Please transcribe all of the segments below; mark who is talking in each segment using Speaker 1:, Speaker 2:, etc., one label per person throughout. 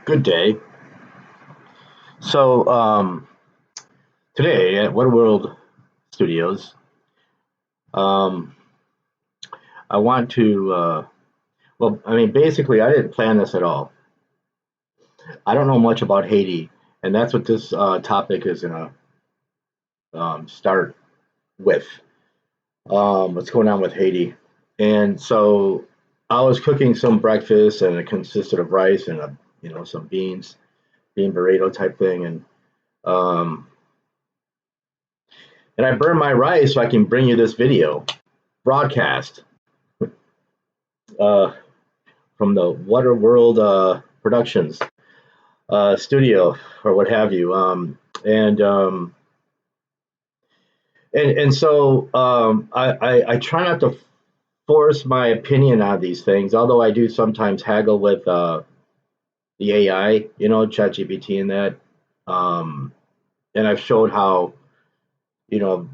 Speaker 1: Good day. So today at What World Studios, um, I want to. Basically, I didn't plan this at all. I don't know much about Haiti, and that's what this topic is gonna start with. What's going on with Haiti? And so I was cooking some breakfast, and it consisted of rice and some beans, bean burrito type thing, um, and I burned my rice so I can bring you this video broadcast uh, from the Water World Productions studio or what have you. And, and so I try not to force my opinion on these things, although I do sometimes haggle with the AI, ChatGPT and that. Um, and I've showed how, you know,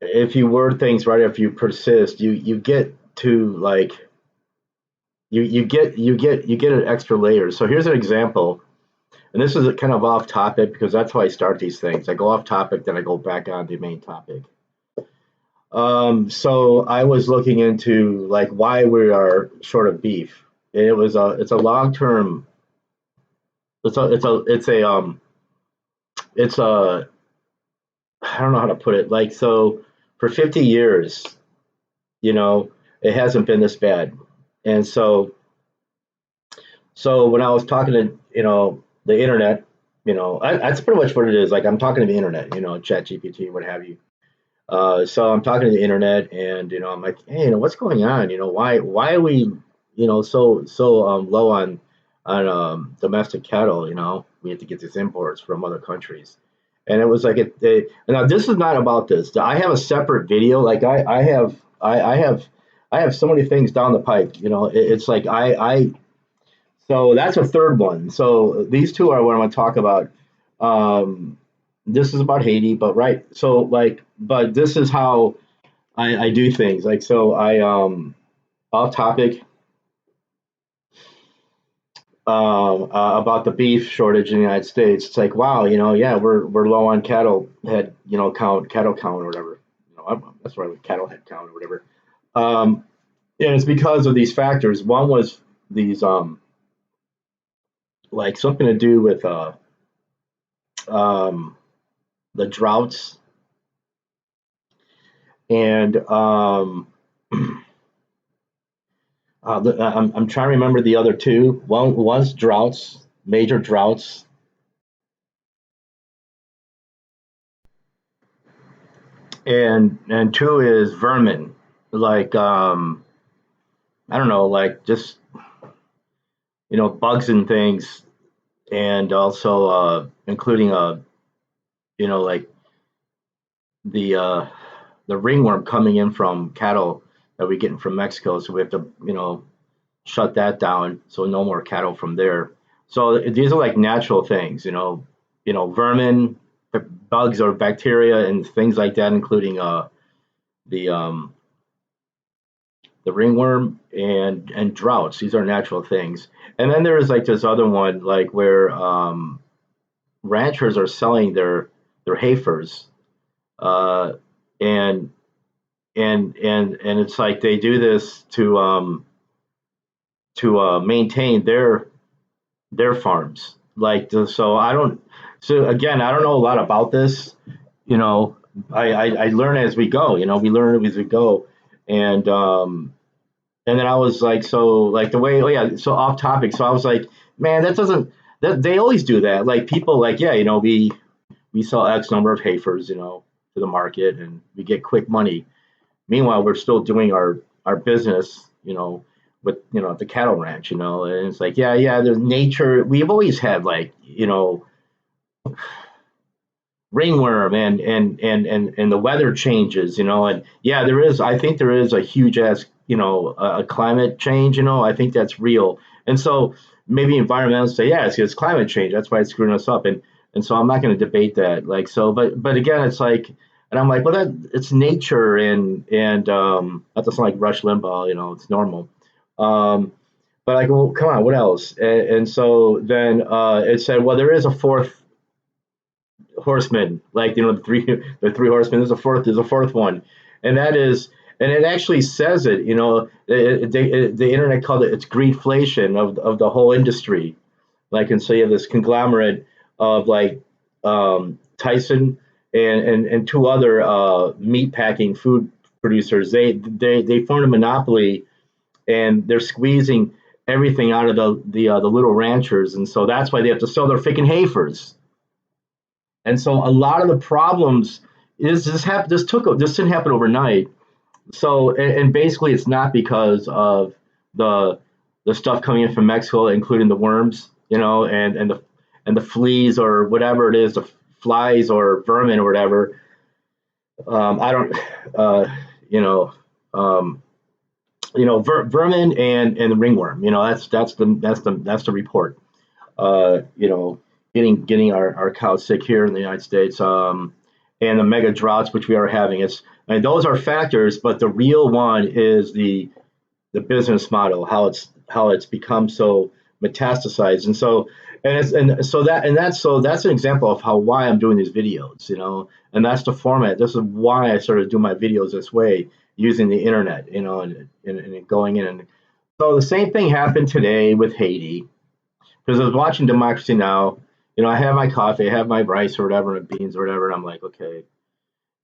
Speaker 1: if you word things right, if you persist, you get to like you get an extra layer. So here's an example, and this is kind of off topic because that's how I start these things. I go off topic, then I go back on the main topic. So I was looking into like why we are short of beef. It's a long term. It's a I don't know how to put it. Like so, for 50 years, you know, it hasn't been this bad, and so when I was talking to the internet, that's pretty much what it is. Like I'm talking to the internet, Chat GPT, what have you. So I'm talking to the internet, and I'm like, hey, what's going on? Why are we so low on domestic cattle? We have to get these imports from other countries, and it was like now this is not about this. I have a separate video. Like I have so many things down the pike. It's like I so that's a third one. So these two are what I'm going to talk about. Um, this is about Haiti, but right. So like, but this is how I do things. Like so, I off topic about the beef shortage in the United States. It's like wow, yeah, we're low on cattle count or whatever. That's right, cattle head count or whatever. Um, and it's because of these factors. One was these like something to do with um, the droughts and I'm trying to remember the other two. One was droughts, major droughts, and two is vermin, like I don't know, like just bugs and things, and also including like the uh, the ringworm coming in from cattle that we get from Mexico. So we have to shut that down, so no more cattle from there. So these are like natural things, vermin, bugs or bacteria and things like that, including the um, the ringworm and droughts. These are natural things. And then there is like this other one, like where ranchers are selling their heifers, uh, and and it's like they do this to maintain their farms. Like so, I don't. So again, I don't know a lot about this. You know, I learn as we go. We learn as we go, and and then I was like, so like the way, oh yeah, so off topic. So I was like, man, that doesn't. That they always do that. Like people, like yeah, we sell X number of heifers, to the market, and we get quick money. Meanwhile, we're still doing our business, with at the cattle ranch, and it's like yeah, there's nature. We've always had like ringworm and the weather changes, and yeah, there is. I think there is a huge ass a climate change. I think that's real, and so maybe environmentalists say yeah, it's climate change. That's why it's screwing us up, and so I'm not going to debate that. Like so, but again, it's like. And I'm like, well, it's nature, and not to sound like Rush Limbaugh, it's normal. Um, But I go, well, come on, what else? And so then it said, well, there is a fourth horseman, like the three horsemen. There's a fourth one, and that is, and it actually says it. The internet called it it's greedflation of the whole industry. Like, and so you have this conglomerate of like Tyson and two other meat packing food producers. They formed a monopoly, and they're squeezing everything out of the little ranchers, and so that's why they have to sell their freaking heifers. And so a lot of the problems is this didn't happen overnight. So and basically it's not because of the the stuff coming in from Mexico, including the worms, and the fleas or whatever it is, the flies or vermin or whatever. I don't, you know, um, vermin and the ringworm. That's the report. uh, you know, getting our cows sick here in the United States, and the mega droughts which we are having. Those are factors, but the real one is the business model, how it's become so metastasized, and that's an example of how why I'm doing these videos, and that's the format. This is why I started doing my videos this way, using the internet, and going in. And so the same thing happened today with Haiti, because I was watching Democracy Now. I have my coffee, I have my rice or whatever, and beans or whatever, and I'm like, okay.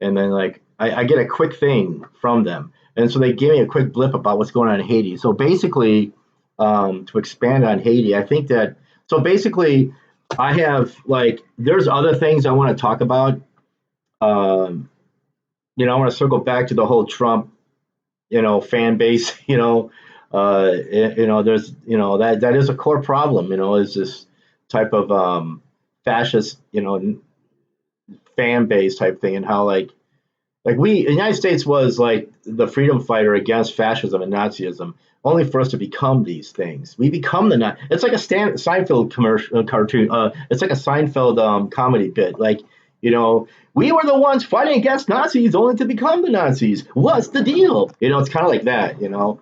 Speaker 1: And then like I get a quick thing from them, and so they give me a quick blip about what's going on in Haiti. So basically, to expand on Haiti, I think that so basically, I have like there's other things I want to talk about. Um, I want to circle back to the whole Trump, fan base. There's that is a core problem. Is this type of fascist, fan base type thing, and how like the United States was like the freedom fighter against fascism and Nazism, only for us to become these things. We become It's like a Seinfeld commercial cartoon. It's like a Seinfeld comedy bit. Like, we were the ones fighting against Nazis, only to become the Nazis. What's the deal? It's kind of like that. You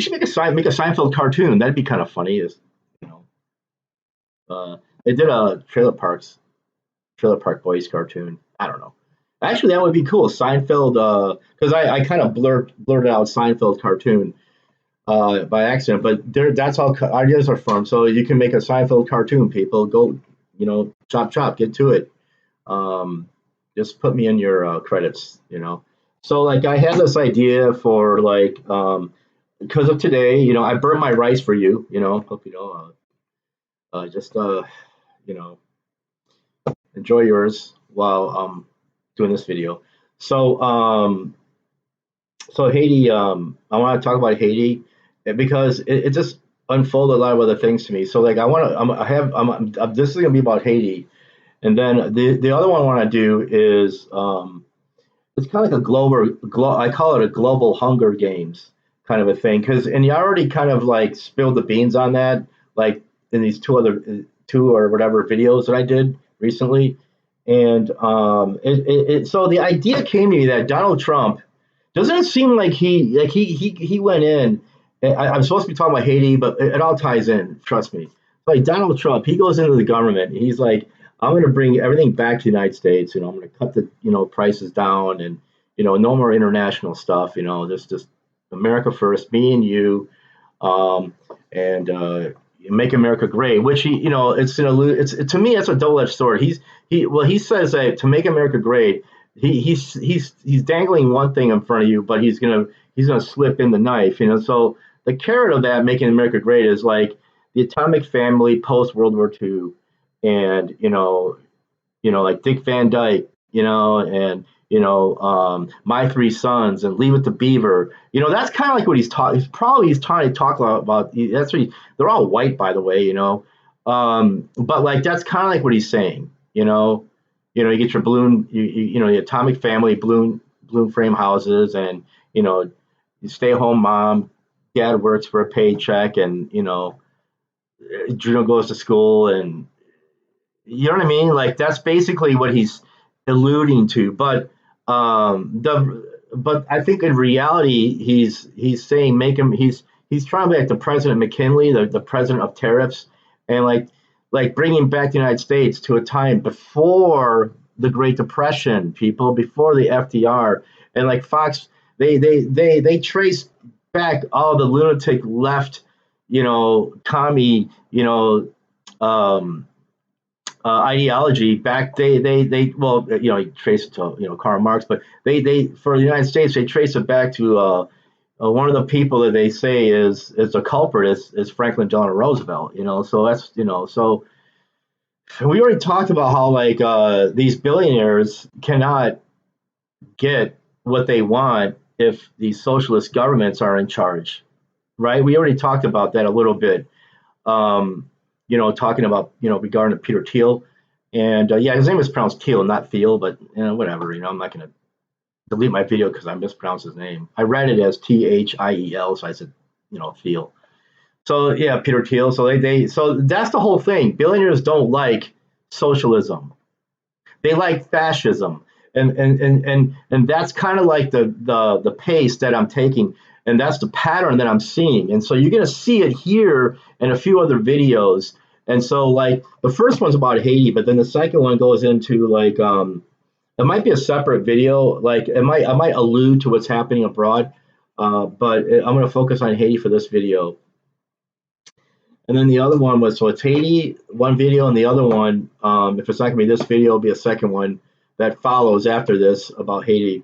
Speaker 1: should make a Seinfeld cartoon. That'd be kind of funny. You know, they did a Trailer Park Boys cartoon. I don't know. Actually, that would be cool. Seinfeld, because I kind of blurted out Seinfeld cartoon by accident, but that's how ideas are formed. So you can make a Seinfeld cartoon. People go, chop chop, get to it. Um, just put me in your credits. So like I had this idea for like because of today, I burnt my rice for you. Hope you know. Just you know enjoy yours while doing this video. So, Haiti, I want to talk about Haiti because it just unfolded a lot of other things to me. So, like, I want to, this is going to be about Haiti. And then the other one I want to do is, it's kind of like I call it a global Hunger Games kind of a thing. And you already kind of like spilled the beans on that, like in these two or whatever videos that I did recently. And so the idea came to me that Donald Trump, doesn't it seem like he went in. I'm supposed to be talking about Haiti, but it all ties in. Trust me. Like Donald Trump, he goes into the government. And he's like, I'm going to bring everything back to the United States. I'm going to cut the prices down, and no more international stuff. Just America first, me and you, and make America great. Which to me it's a double edged sword. He says that to make America great, he's dangling one thing in front of you, but he's gonna slip in the knife. So the carrot of that making America great is like the atomic family post World War II, and like Dick Van Dyke, and My Three Sons and Leave It to Beaver. That's kind of like what he's taught. He's trying to talk about. That's what they're all white, by the way. But like that's kind of like what he's saying. You get your balloon, the atomic family balloon frame houses, and you stay home mom, dad works for a paycheck, and Juno goes to school, and you know what I mean? Like that's basically what he's alluding to. But I think in reality he's saying make him he's trying to be like the President McKinley, the president of tariffs, and like bringing back the United States to a time before the Great Depression, people, before the FDR, and like Fox, they trace back all the lunatic left, commie, um, ideology back. They well, you trace it to Karl Marx, but they for the United States they trace it back to one of the people that they say is a culprit is Franklin Delano Roosevelt. So that's so we already talked about how like these billionaires cannot get what they want if these socialist governments are in charge, right? We already talked about that a little bit. Talking about regarding Peter Thiel, and yeah, his name is pronounced Thiel, not Thiel, but whatever. I'm not gonna delete my video because I mispronounced his name. I read it as Thiel, so I said Thiel. So yeah, Peter Thiel. So so that's the whole thing. Billionaires don't like socialism. They like fascism, and that's kind of like the pace that I'm taking, and that's the pattern that I'm seeing. And so you're gonna see it here and a few other videos. And so like the first one's about Haiti, but then the second one goes into like it might be a separate video. Like I might allude to what's happening abroad, but I'm gonna focus on Haiti for this video. And then the other one was, so it's Haiti, one video, and the other one, if it's not going to be this video, it'll be a second one that follows after this about Haiti.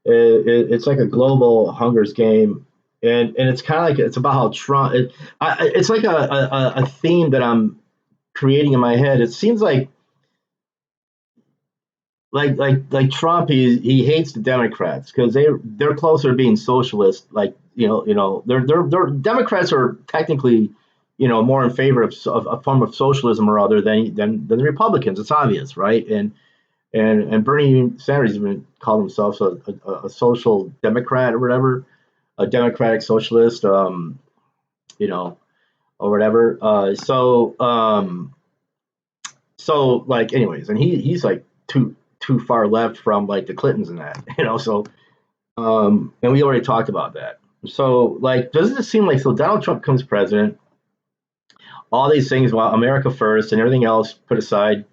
Speaker 1: It's like a global Hunger's game. And it's kind of like, it's about how Trump, it's like a theme that I'm creating in my head. It seems like Trump, he hates the Democrats because they're closer to being socialist. Like they're Democrats are technically more in favor of a form of socialism or other than the Republicans. It's obvious, right? And Bernie Sanders even called himself a social democrat or whatever, a democratic socialist, or whatever. So like, anyways, and he's like too far left from like the Clintons and that, So and we already talked about that. So like, doesn't it seem like so Donald Trump becomes president? All these things, well, America first and everything else put aside,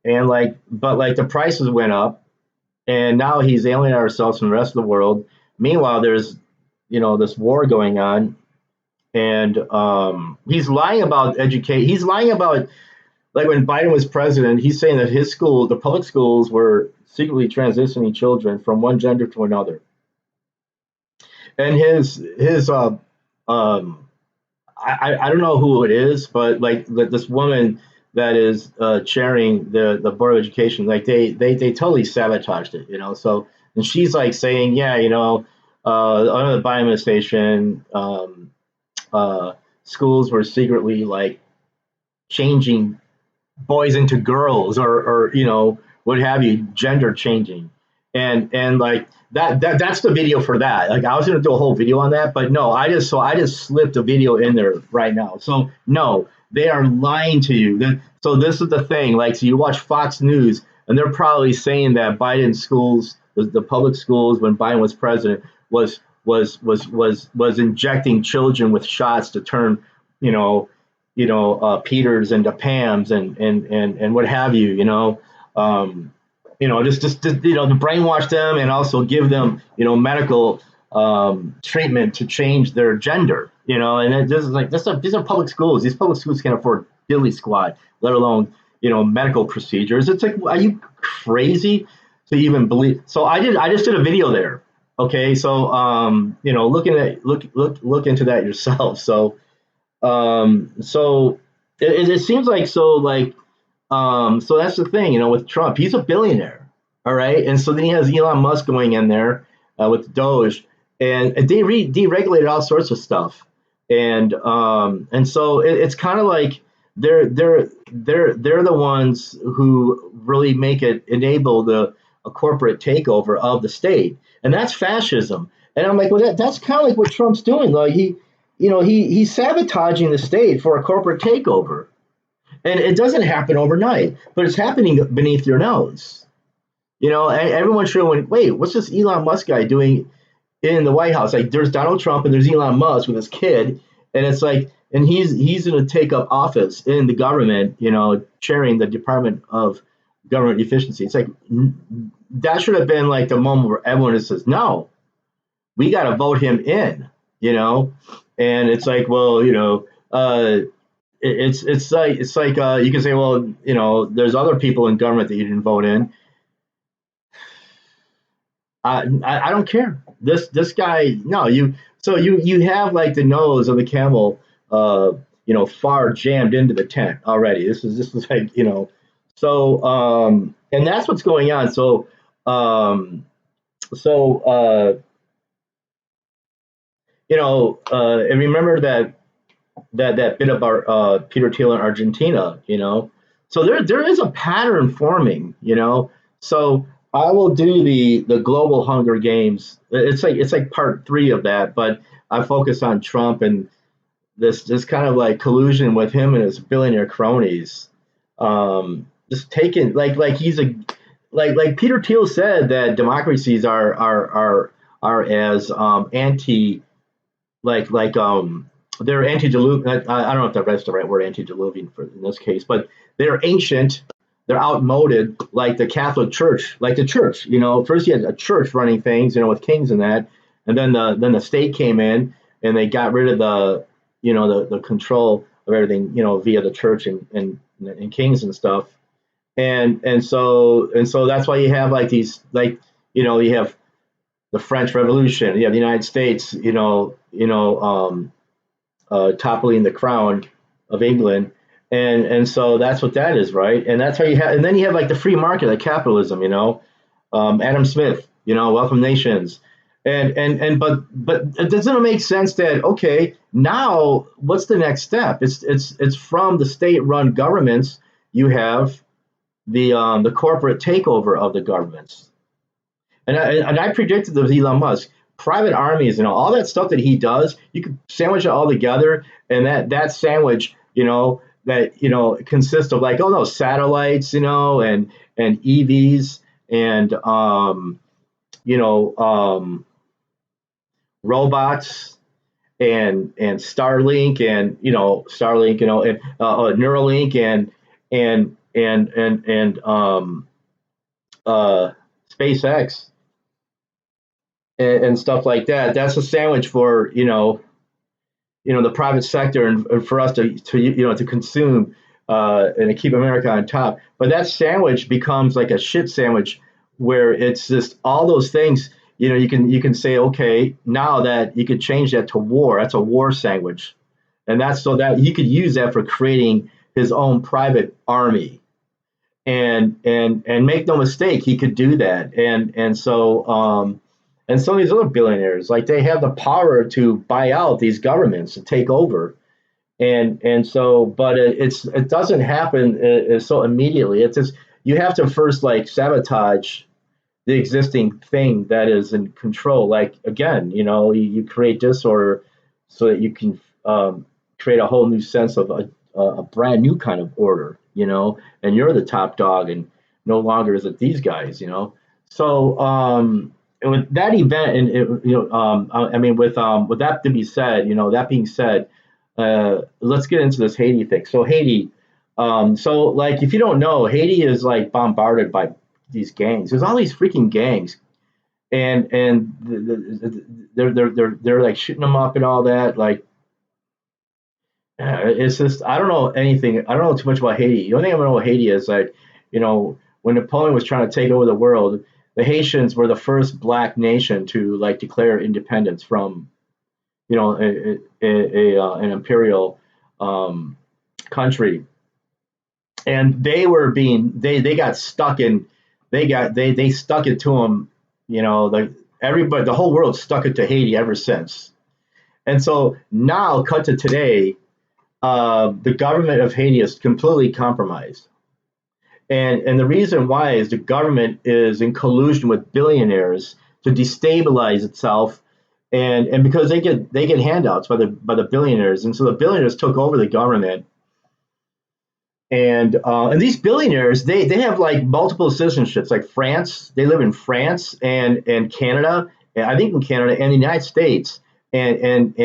Speaker 1: and but like the prices went up, and now he's alienating ourselves from the rest of the world. Meanwhile, there's this war going on, and he's lying about education. He's lying about, like, when Biden was president, he's saying that his school, the public schools, were secretly transitioning children from one gender to another, and his I don't know who it is, but like this woman that is chairing the board of education, like they totally sabotaged it, So, and she's like saying, yeah, under the Biden administration, schools were secretly like changing boys into girls, or what have you, gender changing, and like that's the video for that. Like, I was going to do a whole video on that, but no, I just slipped a video in there right now. So no, they are lying to you. So this is the thing. Like, so you watch Fox News, and they're probably saying that Biden schools, the public schools, when Biden was president, was injecting children with shots to turn, Peters into Pams, and what have you, just to brainwash them and also give them medical treatment to change their gender, and it just like these are public schools. These public schools can't afford diddly squat, let alone medical procedures. It's like, are you crazy to even believe? So I just did a video there. Okay, so look into that yourself. So it seems like, so that's the thing, with Trump, he's a billionaire, all right, and so then he has Elon Musk going in there with Doge, and they deregulated all sorts of stuff, and so it's kind of like they're the ones who really enable a corporate takeover of the state, and that's fascism. And I'm like, well, that's kind of like what Trump's doing. Like, he's sabotaging the state for a corporate takeover. And it doesn't happen overnight, but it's happening beneath your nose. And everyone should went, wait, what's this Elon Musk guy doing in the White House. Like there's Donald Trump and there's Elon Musk with his kid, and it's like, and he's going to take up office in the government, chairing the Department of Government Efficiency. It's like that should have been like the moment where everyone just says, no, we got to vote him in, and it's like, well, it's like you can say, well, there's other people in government that you didn't vote in. I don't care. This guy, no, you have like the nose of the camel, far jammed into the tent already. This is like, so and that's what's going on. So and remember that bit about Peter Thiel in Argentina, So there is a pattern forming, So I will do the global Hunger Games. It's like part 3 of that, but I focus on Trump and this kind of like collusion with him and his billionaire cronies. Just taking like he's a like Peter Thiel said that democracies are as anti they're antediluvian. I don't know if that's the right word, antediluvian for in this case, but they're ancient, they're outmoded, like the Catholic Church, like the church. First you had a church running things, with kings and that, and then the state came in and they got rid of the control of everything, via the church and kings and stuff, and so that's why you have like these you have the French Revolution, you have the United States, toppling the crown of England, and so that's what that is, right? And that's how you have, and then you have like the free market, like capitalism, Adam Smith, Welcome Nations, but it doesn't make sense that okay, now what's the next step? It's from the state-run governments. You have the corporate takeover of the governments, and I predicted with Elon Musk, private armies, all that stuff that he does, you could sandwich it all together, and that sandwich, that consists of like, oh no, satellites, and EVs and robots and Starlink and and Neuralink and SpaceX and stuff like that. That's a sandwich for the private sector and for us to consume and to keep America on top. But that sandwich becomes like a shit sandwich where it's just all those things. You can say, okay, now that you could change that to war. That's a war sandwich, and that's so that he could use that for creating his own private army. And make no mistake, he could do that. And some of these other billionaires, like they have the power to buy out these governments and take over. But it doesn't happen so immediately. It's just you have to first like sabotage the existing thing that is in control. Like again, you create disorder so that you can create a whole new sense of a brand new kind of order, and you're the top dog, and no longer is it these guys, So and with that event, and I mean, with that to be said, that being said, let's get into this Haiti thing. So Haiti, so like if you don't know, Haiti is like bombarded by these gangs. There's all these freaking gangs, and they're like shooting them up and all that. Like it's just I don't know anything. I don't know too much about Haiti. The only thing I know about Haiti is like when Napoleon was trying to take over the world, the Haitians were the first black nation to like declare independence from an imperial country, and they got stuck in they stuck it to them, like everybody, the whole world stuck it to Haiti ever since. And so now, cut to today, the government of Haiti is completely compromised. And the reason why is the government is in collusion with billionaires to destabilize itself, and because they get handouts by the billionaires, and so the billionaires took over the government, and these billionaires they have like multiple citizenships, like France, they live in France and Canada I think in Canada and the United States, and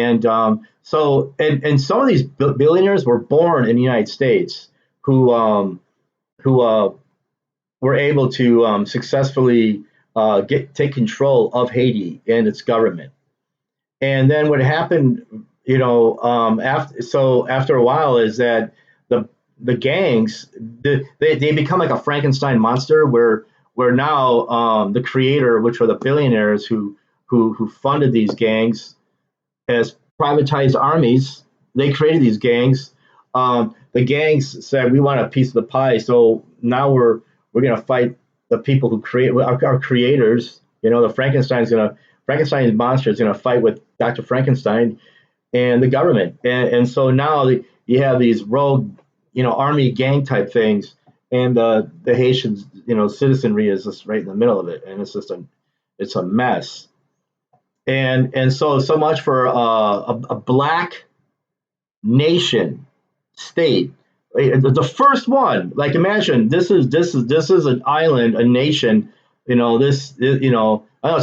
Speaker 1: some of these billionaires were born in the United States who who were able to successfully take control of Haiti and its government. And then what happened, after a while, is that the the gangs they become like a Frankenstein monster where now the creator, which were the billionaires who funded these gangs as privatized armies. They created these gangs. The gangs said we want a piece of the pie, so now we're gonna fight the people who create our creators. The Frankenstein's monster is gonna fight with Dr. Frankenstein and the government, and so now you have these rogue, army gang type things, and the Haitian, citizenry is just right in the middle of it, and it's a mess. And so much for a black nation state. The first one, like imagine this is an island, a nation. I know it's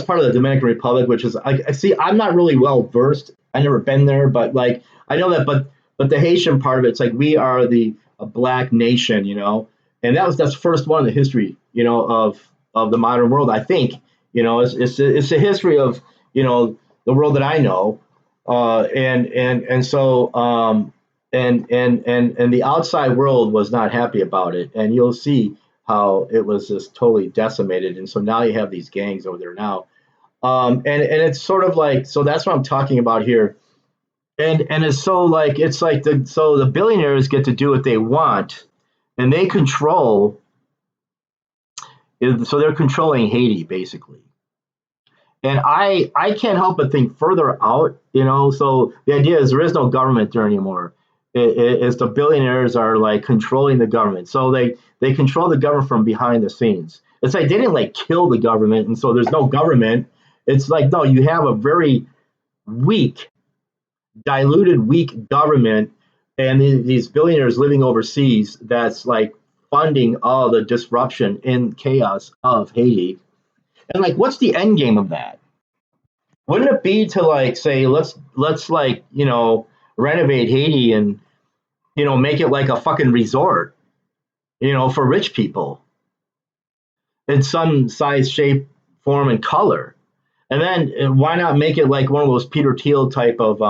Speaker 1: part of the Dominican Republic, which is I see. I'm not really well versed. I never been there, but like I know that. But the Haitian part of it's like we are a black nation, and that's the first one in the history, of the modern world. I think, it's the history of the world that I know, and so and the outside world was not happy about it, and you'll see how it was just totally decimated, and so now you have these gangs over there now, and it's sort of like, so that's what I'm talking about here, and it's like the billionaires get to do what they want, and they control, so they're controlling Haiti basically. And I can't help but think further out, So the idea is there is no government there anymore. It's the billionaires are like controlling the government, so they control the government from behind the scenes. It's like they didn't like kill the government, and so there's no government. It's like no, you have a very weak, diluted, weak government, and these billionaires living overseas that's like funding all the disruption and chaos of Haiti. And like, what's the end game of that? Wouldn't it be to like say let's like renovate Haiti and make it like a fucking resort, for rich people in some size, shape, form, and color, and then why not make it like one of those Peter Thiel type of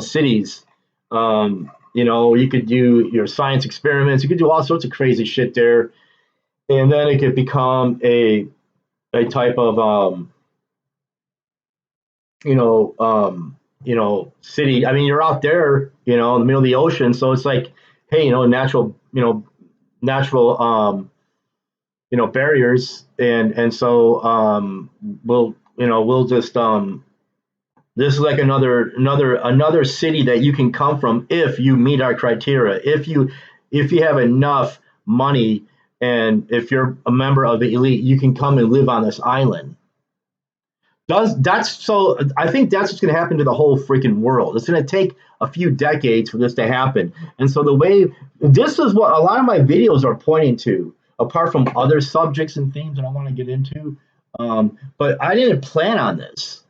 Speaker 1: cities. You could do your science experiments, you could do all sorts of crazy shit there, and then it could become a type of city. I mean, you're out there, in the middle of the ocean, so it's like, hey, natural, barriers, and so we'll just this is like another city that you can come from if you meet our criteria. If you have enough money and if you're a member of the elite, you can come and live on this island. Does that's so I think that's what's going to happen to the whole freaking world. It's going to take a few decades for this to happen. And so the way this is what a lot of my videos are pointing to, apart from other subjects and themes that I want to get into. But I didn't plan on this,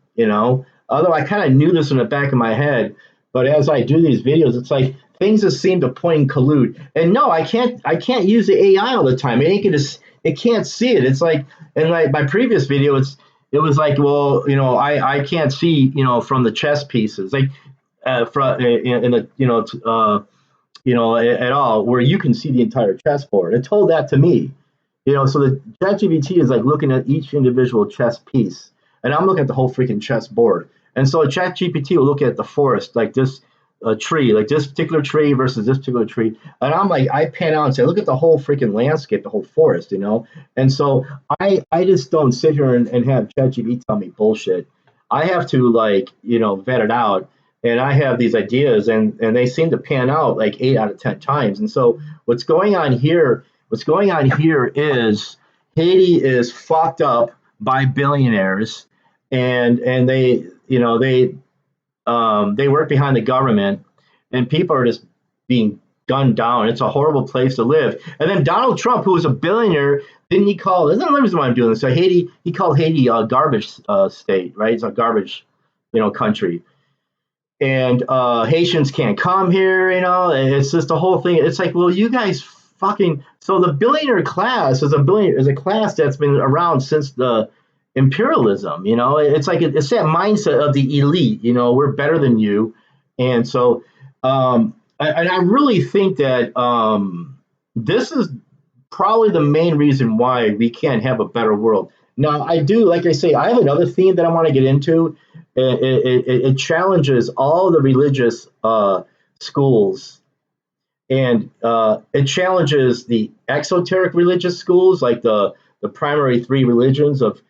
Speaker 1: although I kind of knew this in the back of my head. But as I do these videos, it's like things just seem to point and collude. And no, I can't use the AI all the time. It can't see it. It's like in my previous video, it was like, well, I can't see, from the chess pieces, like from in the at all, where you can see the entire chessboard. It told that to me, so the ChatGPT is like looking at each individual chess piece, and I'm looking at the whole freaking chessboard. And so ChatGPT will look at the forest, like this tree, like this particular tree versus this particular tree, and I'm like, I pan out and say, look at the whole freaking landscape, the whole forest, And so I just don't sit here and have ChatGPT tell me bullshit. I have to like vet it out, and I have these ideas, and they seem to pan out like 8 out of 10 times. And so what's going on here? What's going on here is Haiti is fucked up by billionaires, and they work behind the government, and people are just being gunned down. It's a horrible place to live. And then Donald Trump, who was a billionaire, didn't he call? There's another reason why I'm doing this. So Haiti, he called Haiti a garbage state, right? It's a garbage, country. And Haitians can't come here, and it's just the whole thing. It's like, well, you guys fucking. So the billionaire class is a class that's been around since the imperialism. It's like it's that mindset of the elite. We're better than you, and so and I really think that this is probably the main reason why we can't have a better world. Now, I do, like I say, I have another theme that I want to get into. It challenges all the religious schools, and it challenges the exoteric religious schools, like the primary three religions of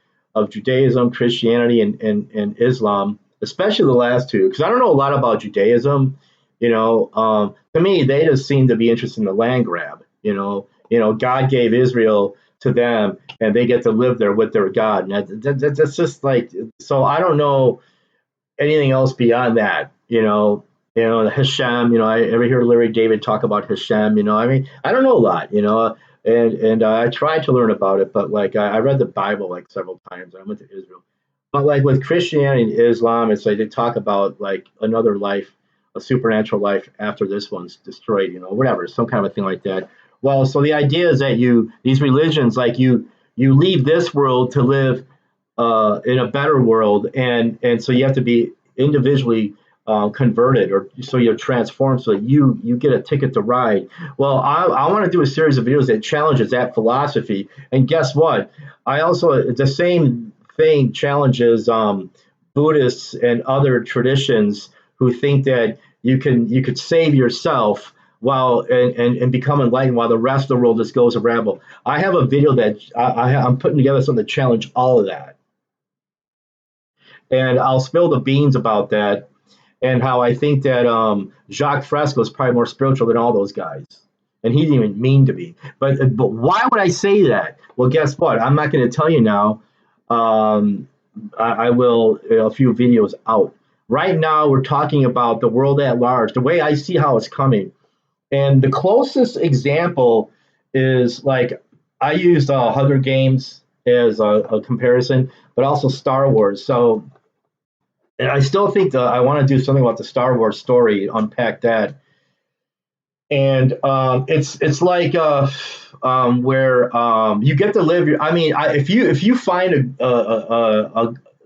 Speaker 1: Judaism, Christianity, and Islam, especially the last two, because I don't know a lot about Judaism. To me, they just seem to be interested in the land grab. God gave Israel to them, and they get to live there with their God. And that's just like, so I don't know anything else beyond that. Hashem. I ever hear Larry David talk about Hashem. I mean, I don't know a lot. And I tried to learn about it, but like I read the Bible like several times. I went to Israel, but like with Christianity and Islam, it's like they talk about like another life, a supernatural life after this one's destroyed. Whatever, some kind of a thing like that. Well, so the idea is that these religions, like you leave this world to live in a better world, and so you have to be individually converted, or so you're transformed, so that you get a ticket to ride. Well, I want to do a series of videos that challenges that philosophy, and guess what? I also, the same thing challenges Buddhists and other traditions who think that you could save yourself while and become enlightened while the rest of the world just goes a rabble. I have a video that I'm putting together something to challenge all of that, and I'll spill the beans about that, and how I think that Jacques Fresco is probably more spiritual than all those guys, and he didn't even mean to be. But why would I say that? Well, guess what? I'm not going to tell you now. I will a few videos out. Right now, we're talking about the world at large, the way I see how it's coming. And the closest example is like I used Hunger Games as a comparison, but also Star Wars. So and I still think that I want to do something about the Star Wars story, unpack that. And it's like where you get to live your. I mean, if you find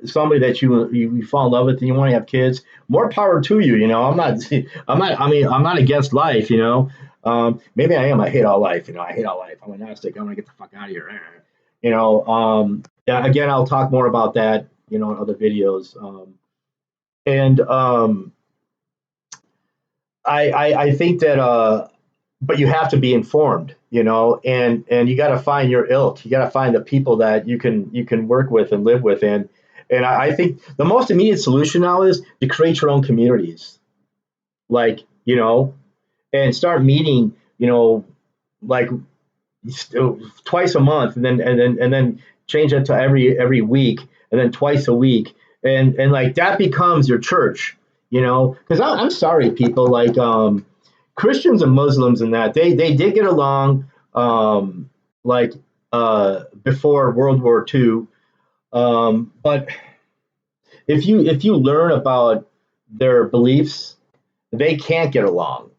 Speaker 1: somebody that you fall in love with and you want to have kids, more power to you. I'm not against life. Maybe I am. I hate all life. I hate all life. I'm agnostic. I want to get the fuck out of here. Yeah, again, I'll talk more about that. In other videos. And I think that but you have to be informed, and you got to find your ilk. You got to find the people that you can work with and live with, and I think the most immediate solution now is to create your own communities, like and start meeting, like twice a month, and then change it to every week, and then twice a week, and like that becomes your church, because I'm sorry, people, like Christians and Muslims, and that they did get along, like before World War II, but if you learn about their beliefs, they can't get along.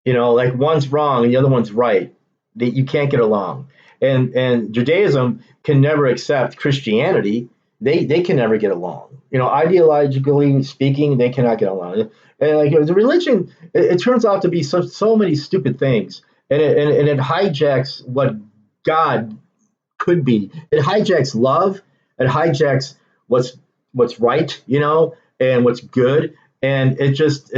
Speaker 1: Like one's wrong and the other one's right. You can't get along. And Judaism can never accept Christianity. They can never get along. Ideologically speaking, they cannot get along. And like the religion, it turns out to be so many stupid things, and it hijacks what God could be. It hijacks love. It hijacks what's right, and what's good, and it just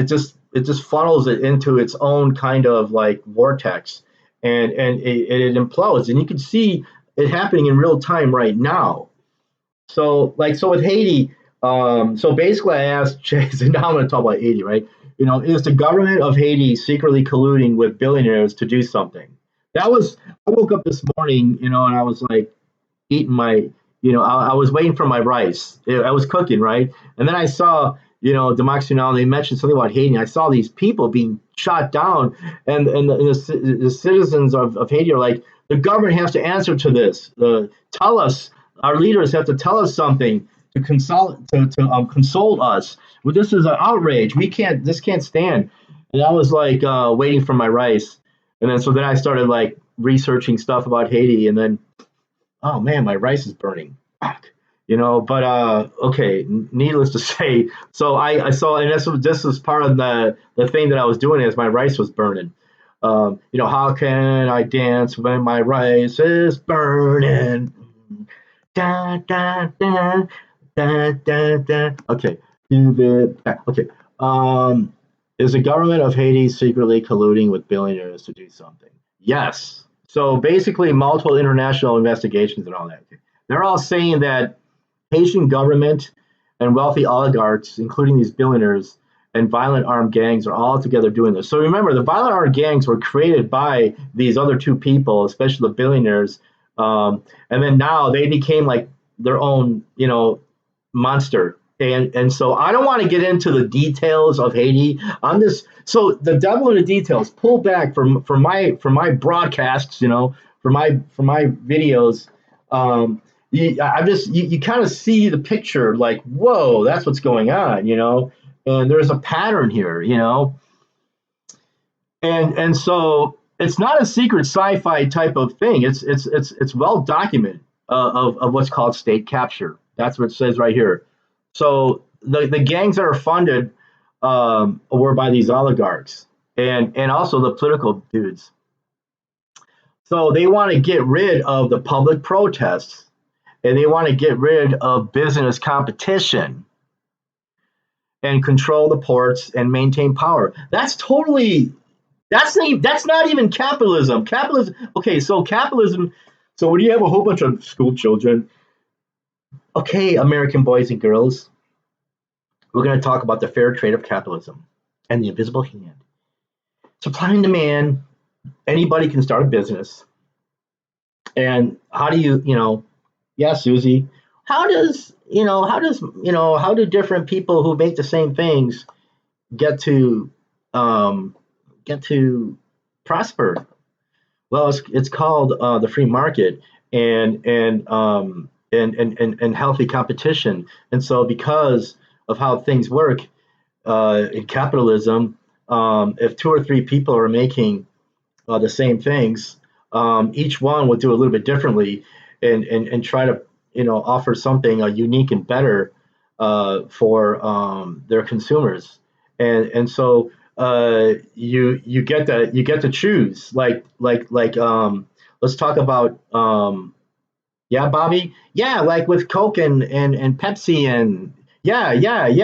Speaker 1: funnels it into its own kind of like vortex, and it implodes, and you can see it happening in real time right now. So with Haiti, so basically I asked Jason, now I'm going to talk about Haiti, right? Is the government of Haiti secretly colluding with billionaires to do something? I woke up this morning, and I was like eating my, I was waiting for my rice. I was cooking, right? And then I saw, Democracy Now! They mentioned something about Haiti. I saw these people being shot down, and the citizens of Haiti are like, the government has to answer to this. Tell us, our leaders have to tell us something to console us. Well, this is an outrage. This can't stand. And I was like waiting for my rice, and then I started like researching stuff about Haiti, and then oh man, my rice is burning. Fuck. But okay, needless to say, so I saw, and this was part of the thing that I was doing as my rice was burning. How can I dance when my rice is burning? Da, da, da, da, da, da. Okay, okay. Is the government of Haiti secretly colluding with billionaires to do something? Yes. So basically, multiple international investigations and all that. They're all saying that Haitian government and wealthy oligarchs, including these billionaires and violent armed gangs, are all together doing this. So remember, the violent armed gangs were created by these other two people, especially the billionaires, and then now they became like their own, monster. And so I don't want to get into the details of Haiti. So the devil in the details. Pull back from my broadcasts, for my videos. You kind of see the picture like, whoa, that's what's going on, and there's a pattern here, and so it's not a secret sci-fi type of thing. It's well documented of what's called state capture. That's what it says right here. So the gangs that are funded were by these oligarchs and also the political dudes. So they want to get rid of the public protests and they want to get rid of business competition and control the ports and maintain power. That's not even capitalism. Capitalism. Okay, so capitalism. So when you have a whole bunch of school children, okay, American boys and girls, we're going to talk about the fair trade of capitalism and the invisible hand. Supply and demand. Anybody can start a business. And how do yeah, Susie, how do different people who make the same things get to prosper? Well, it's called the free market and healthy competition. And so because of how things work in capitalism, if two or three people are making the same things, each one will do a little bit differently and try to offer something unique and better for their consumers. And so you get to choose let's talk about yeah, Bobby, yeah, like with Coke and Pepsi and yeah, it's like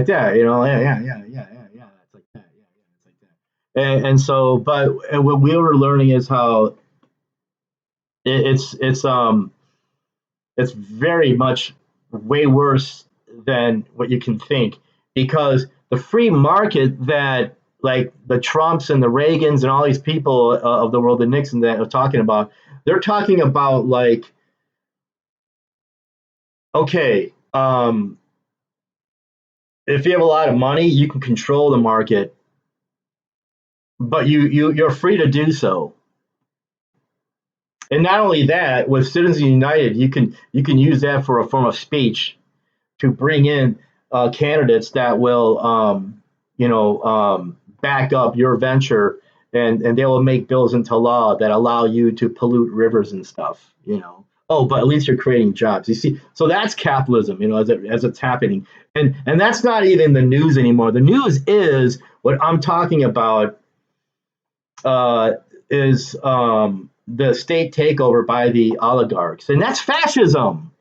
Speaker 1: that, it's like that. And so and what we were learning is how it's very much way worse than what you can think because the free market that like the Trumps and the Reagans and all these people of the world, the Nixon that are talking about, they're talking about like, okay, if you have a lot of money, you can control the market, but you're free to do so. And not only that, with Citizens United, you can use that for a form of speech to bring in candidates that will, back up your venture, and they will make bills into law that allow you to pollute rivers and stuff. Oh, but at least you're creating jobs. You see, so that's capitalism, as it's happening, and that's not even the news anymore. The news is what I'm talking about. Is the state takeover by the oligarchs, and that's fascism.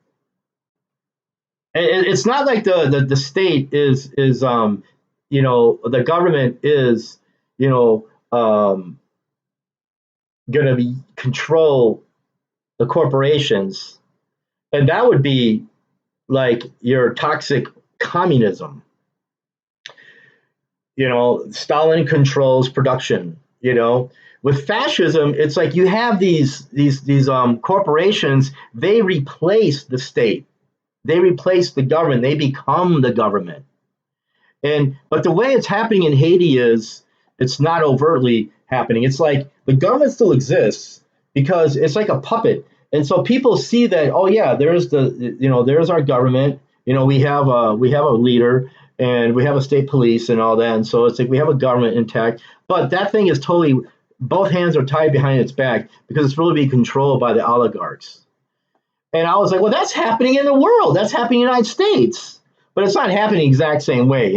Speaker 1: It's not like the state is the government is going to be control the corporations, and that would be like your toxic communism. Stalin controls production. With fascism, it's like you have these corporations. They replace the state. They replace the government. They become the government. But the way it's happening in Haiti is it's not overtly happening. It's like the government still exists because it's like a puppet. And so people see that, oh yeah, there's our government. We have a leader and we have a state police and all that. And so it's like we have a government intact, but that thing is totally, both hands are tied behind its back because it's really being controlled by the oligarchs. And I was like, well, that's happening in the world. That's happening in the United States. But it's not happening the exact same way.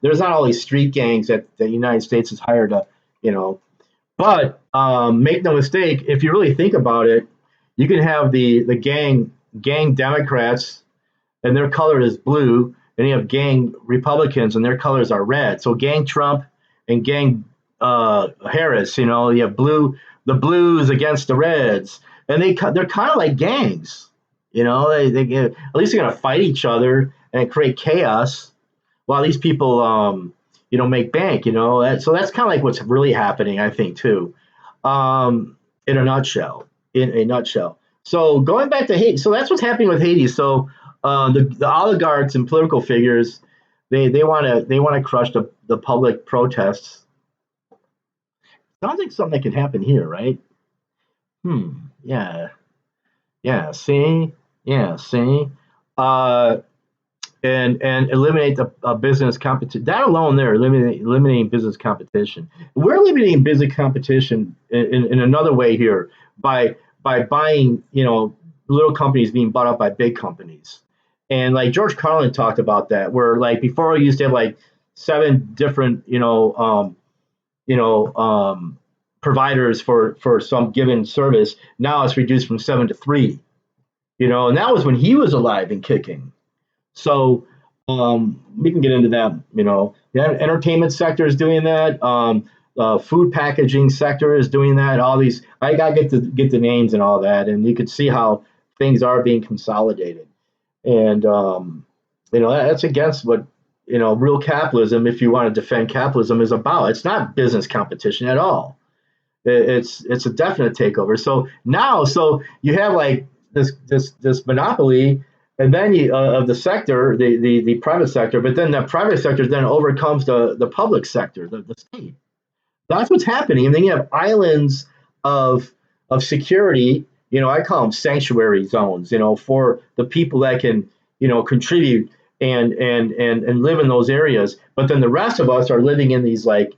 Speaker 1: There's not all these street gangs that the United States has hired to, you know. But make no mistake, if you really think about it, you can have the gang Democrats and their color is blue, and you have gang Republicans and their colors are red. So gang Trump and gang Harris, you have the blues against the reds, and they're kind of like gangs. At least they're gonna fight each other and create chaos while these people make bank. So that's kind of like what's really happening, I think, too. In a nutshell. So going back to Haiti, so that's what's happening with Haiti. So the oligarchs and political figures, they want to crush the public protests. Sounds like something that could happen here, right? Yeah. Yeah. See. Uh, and eliminate the business competition. That alone, there eliminating business competition. We're eliminating business competition in another way here by buying, little companies being bought up by big companies. And like George Carlin talked about that, where like before we used to have like 7 different, providers for some given service. Now it's reduced from 7 to 3. And that was when he was alive and kicking. So we can get into that. The entertainment sector is doing that. Food packaging sector is doing that. All these, I got to get the names and all that, and you could see how things are being consolidated. And that's against what real capitalism, if you want to defend capitalism, is about. It's not business competition at all. It's a definite takeover. So now, you have like this monopoly, and then of the sector, the private sector, but then the private sector then overcomes the public sector, the state. That's what's happening. And then you have islands of security. I call them sanctuary zones. For the people that can contribute and live in those areas. But then the rest of us are living in these like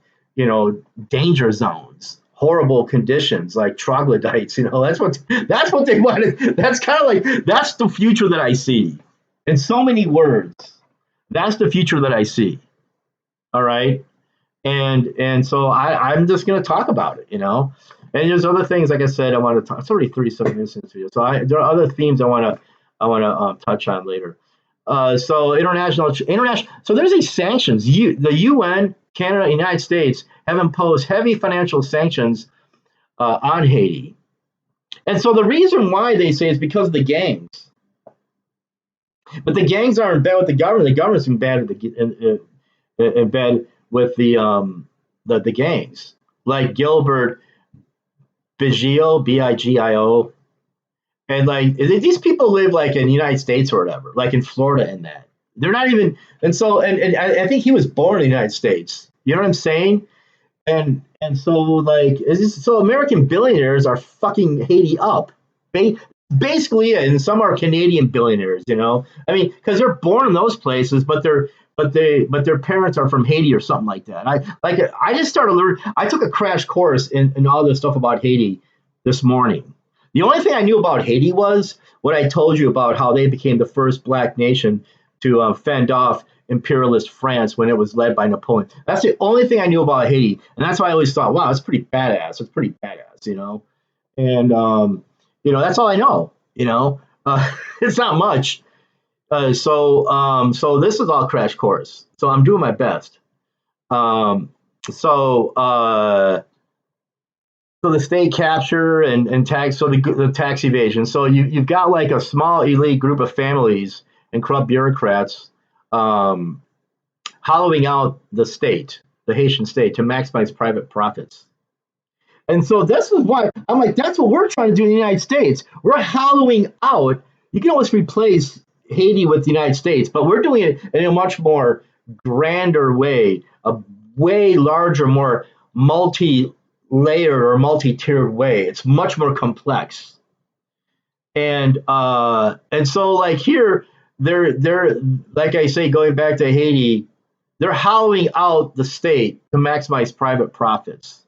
Speaker 1: danger zones, horrible conditions, like troglodytes. That's what they wanted. That's kind of like that's the future that I see. In so many words, that's the future that I see. All right. And so I'm just going to talk about it, And there's other things, like I said, I want to talk. It's already 37 minutes into this video, so there are other themes I want to touch on later. So international. So there's these sanctions. The UN, Canada, United States have imposed heavy financial sanctions on Haiti, and so the reason why they say is because of the gangs. But the gangs are in bed with the government. The government's in bed with the gangs, like Gilbert Bigio, Bigio, and like these people live like in the United States or whatever, like in Florida and that. They're not even, and so and I think he was born in the United States. You know what I'm saying? And so like so American billionaires are fucking Haiti up. Basically, and some are Canadian billionaires, I mean, because they're born in those places, but their parents are from Haiti or something like that. I just started learning. I took a crash course in all this stuff about Haiti this morning. The only thing I knew about Haiti was what I told you about how they became the first black nation to fend off imperialist France when it was led by Napoleon. That's the only thing I knew about Haiti, and that's why I always thought, wow, that's pretty badass. It's pretty badass, And that's all I know. It's not much. So this is all crash course. So I'm doing my best. So the state capture and tax. So the tax evasion. So you've got like a small elite group of families and corrupt bureaucrats hollowing out the state, the Haitian state, to maximize private profits. And so this is why I'm like, that's what we're trying to do in the United States. We're hollowing out. You can always replace Haiti with the United States, but we're doing it in a much more grander way, a way larger, more multi-layered or multi-tiered way. It's much more complex. And so like here, they're like I say, going back to Haiti, they're hollowing out the state to maximize private profits.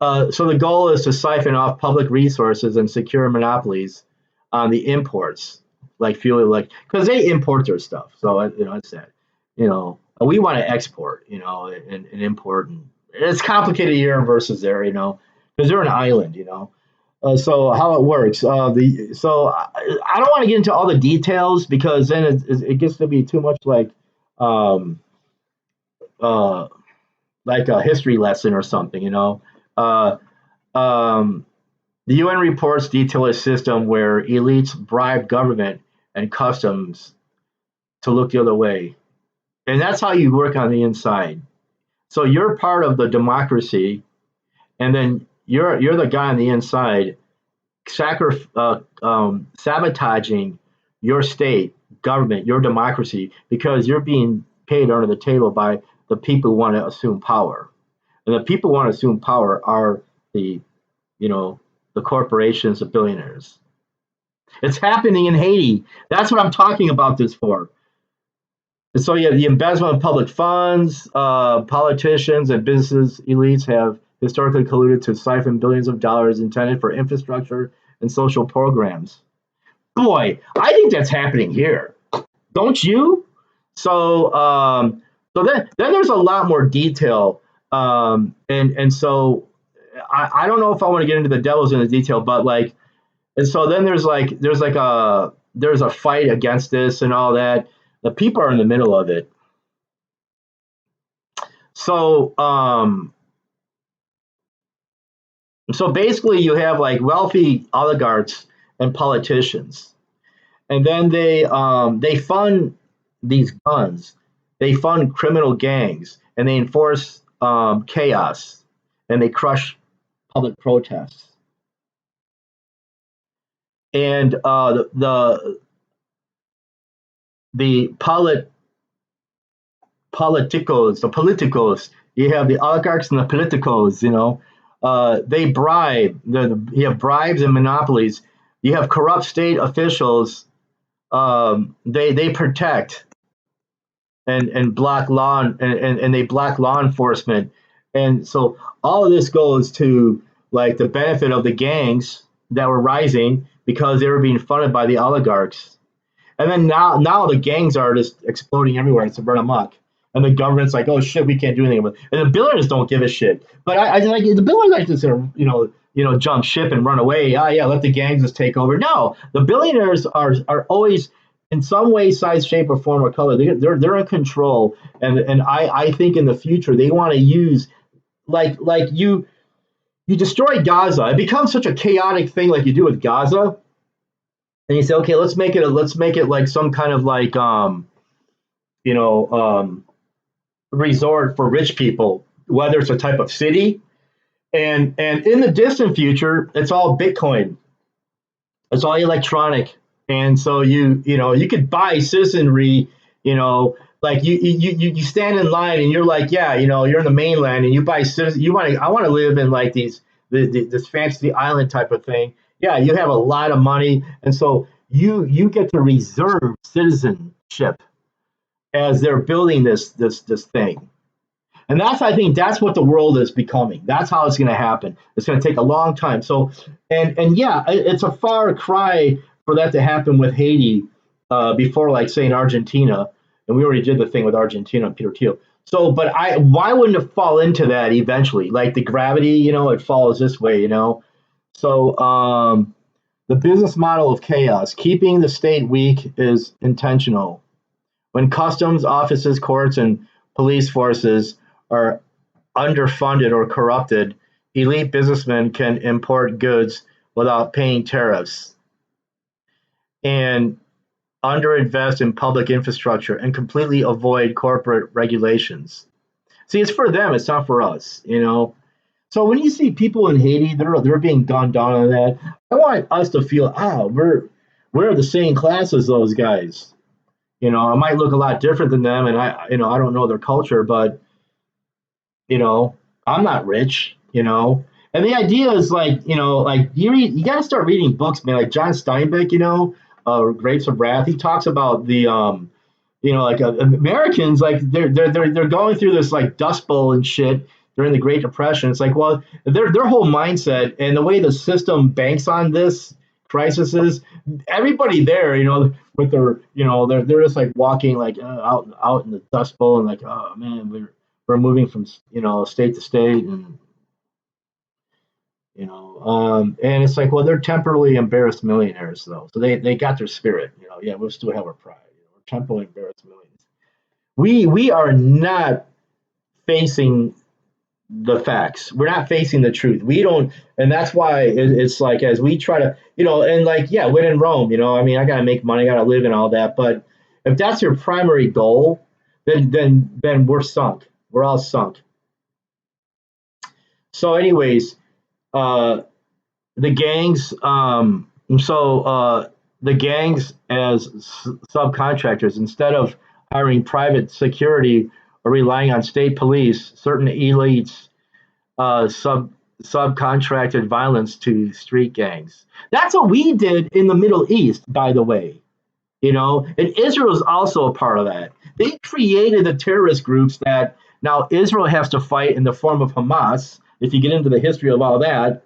Speaker 1: So the goal is to siphon off public resources and secure monopolies on the imports, like fuel, like because they import their stuff. So it's that, we want to export, and import, and it's complicated here versus there, because they're an island, So how it works, I don't want to get into all the details because then it gets to be too much um, uh, like a history lesson or something, Uh, um, the UN reports detail a system where elites bribe government and customs to look the other way. And that's how you work on the inside. So you're part of the democracy, and then you're the guy on the inside sabotaging your state, government, your democracy, because you're being paid under the table by the people who want to assume power. And the people who want to assume power are the you know, the corporations, the billionaires. It's happening in Haiti. That's what I'm talking about this for. And so, yeah, the embezzlement of public funds, politicians and business elites have historically colluded to siphon billions of dollars intended for infrastructure and social programs. Boy, I think that's happening here. Don't you? So, then there's a lot more detail, and so I don't know if I want to get into the devil's in the detail, but like, and so then there's a fight against this and all that. The people are in the middle of it. So so basically you have like wealthy oligarchs and politicians, and then they fund these guns, they fund criminal gangs, and they enforce chaos, and they crush public protests. And the politicos, you have the oligarchs and the politicos, they bribe, you have bribes and monopolies, you have corrupt state officials, they protect and block and they block law enforcement. And so all of this goes to like the benefit of the gangs that were rising because they were being funded by the oligarchs. And then now the gangs are just exploding everywhere. It's a run amok. And the government's like, oh shit, we can't do anything with it. And the billionaires don't give a shit. But I like the billionaires are just gonna, jump ship and run away. Ah, yeah, let the gangs just take over. No, the billionaires are always in some way, size, shape, or form or color. They're in control. And I think in the future they want to use like you destroy Gaza. It becomes such a chaotic thing like you do with Gaza, and you say, okay, let's make it like some kind of like you know resort for rich people, whether it's a type of city, and in the distant future, it's all Bitcoin, it's all electronic, and so you could buy citizenry, like you stand in line and you're like, yeah, you're in the mainland and you buy citizen, I want to live in like this fantasy island type of thing. Yeah, you have a lot of money, and so you get to reserve citizenship as they're building this thing. And I think that's what the world is becoming. That's how it's going to happen. It's going to take a long time. So, and yeah, it's a far cry for that to happen with Haiti before, like, say, in Argentina. And we already did the thing with Argentina and Peter Thiel. So, but why wouldn't it fall into that eventually? Like the gravity, it follows this way, So, the business model of chaos, keeping the state weak, is intentional. When customs offices, courts, and police forces are underfunded or corrupted, elite businessmen can import goods without paying tariffs and underinvest in public infrastructure and completely avoid corporate regulations. See, it's for them, it's not for us. So when you see people in Haiti, they're being gunned down on that. I want us to feel, we're the same class as those guys. I might look a lot different than them, and I don't know their culture, but you know, I'm not rich, And the idea is like, like you got to start reading books, man. Like John Steinbeck, Grapes of Wrath. He talks about like Americans, like they're going through this like dust bowl and shit during the Great Depression. It's like, well, their whole mindset and the way the system banks on this crisis is everybody there, with their, they're just like walking like out in the dust bowl and like, oh man, we're moving from state to state and it's like, well, they're temporarily embarrassed millionaires though, so they got their spirit, yeah, we'll still have our pride, we're temporarily embarrassed millionaires. We are not facing the facts. We're not facing the truth. We don't, and that's why it's like as we try to, and like yeah, when in Rome, I mean, I gotta make money, I gotta live and all that. But if that's your primary goal, then we're sunk. We're all sunk. So, anyways, uh, the gangs. The gangs as subcontractors instead of hiring private security or relying on state police, certain elites subcontracted violence to street gangs. That's what we did in the Middle East, by the way. And Israel is also a part of that. They created the terrorist groups that now Israel has to fight in the form of Hamas. If you get into the history of all that,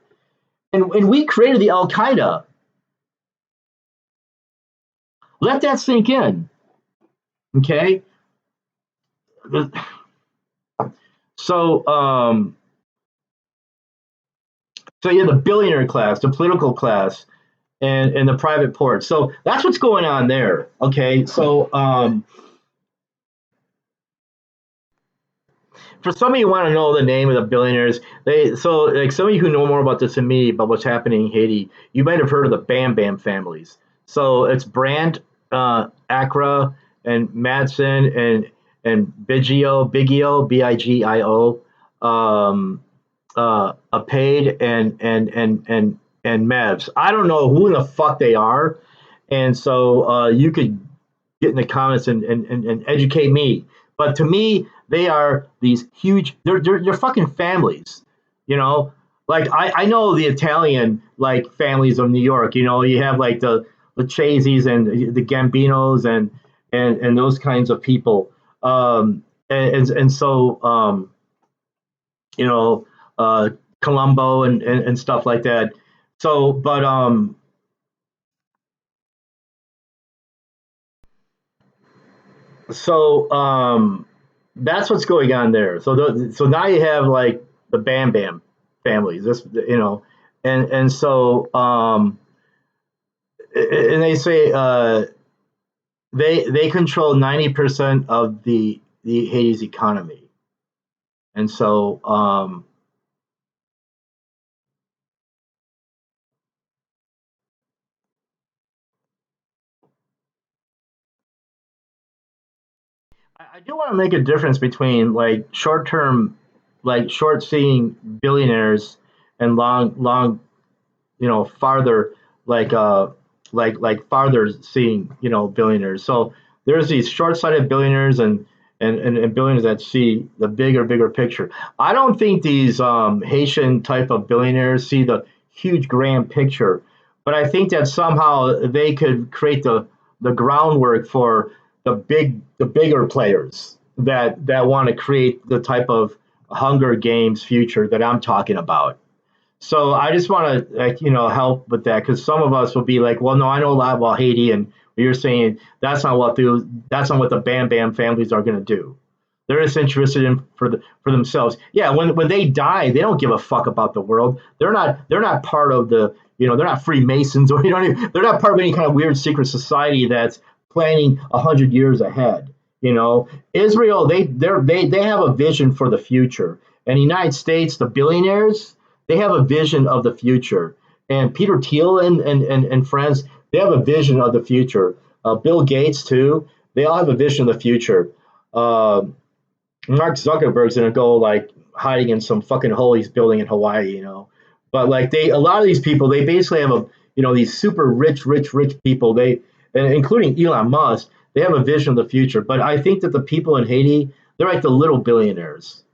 Speaker 1: and we created the Al Qaeda. Let that sink in. Okay. So, so yeah, the billionaire class, the political class, and the private port. So that's what's going on there. Okay, so for some of you want to know the name of the billionaires, like some of you who know more about this than me about what's happening in Haiti, you might have heard of the Bam Bam families. So it's Brand, Accra, and Madsen and Bigio, Apade and Mevs. I don't know who in the fuck they are, and so you could get in the comments and educate me. But to me, they are these huge. They're fucking families, you know. Like I know the Italian like families of New York. You have like the Chaseys and the Gambinos and those kinds of people. And so you know Colombo and stuff like that. So, but so that's what's going on there. So now you have like the Bam Bam families. And so and they say they control 90% of the Haiti's economy, and so I do want to make a difference between like short term, like short seeing billionaires and long farther like farther seeing billionaires. So there's these short-sighted billionaires and billionaires that see the bigger picture. I don't think these Haitian type of billionaires see the huge grand picture, but I think that somehow they could create the groundwork for the bigger players that want to create the type of Hunger Games future that I'm talking about. So I just want to help with that because some of us will be like, well, no, I know a lot about Haiti, and you're saying that's not what the Bam Bam families are going to do. They're just interested in for themselves. Yeah, when they die, they don't give a fuck about the world. They're not part of they're not Freemasons or they're not part of any kind of weird secret society that's planning 100 years ahead. Israel they have a vision for the future, and the United States, the billionaires, they have a vision of the future. And Peter Thiel and friends, they have a vision of the future. Bill Gates too, they all have a vision of the future. Uh, Mark Zuckerberg's gonna go like hiding in some fucking holies building in Hawaii. But like a lot of these people, they basically have these super rich people. Including Elon Musk, They have a vision of the future. But I think that the people in Haiti, they're like the little billionaires.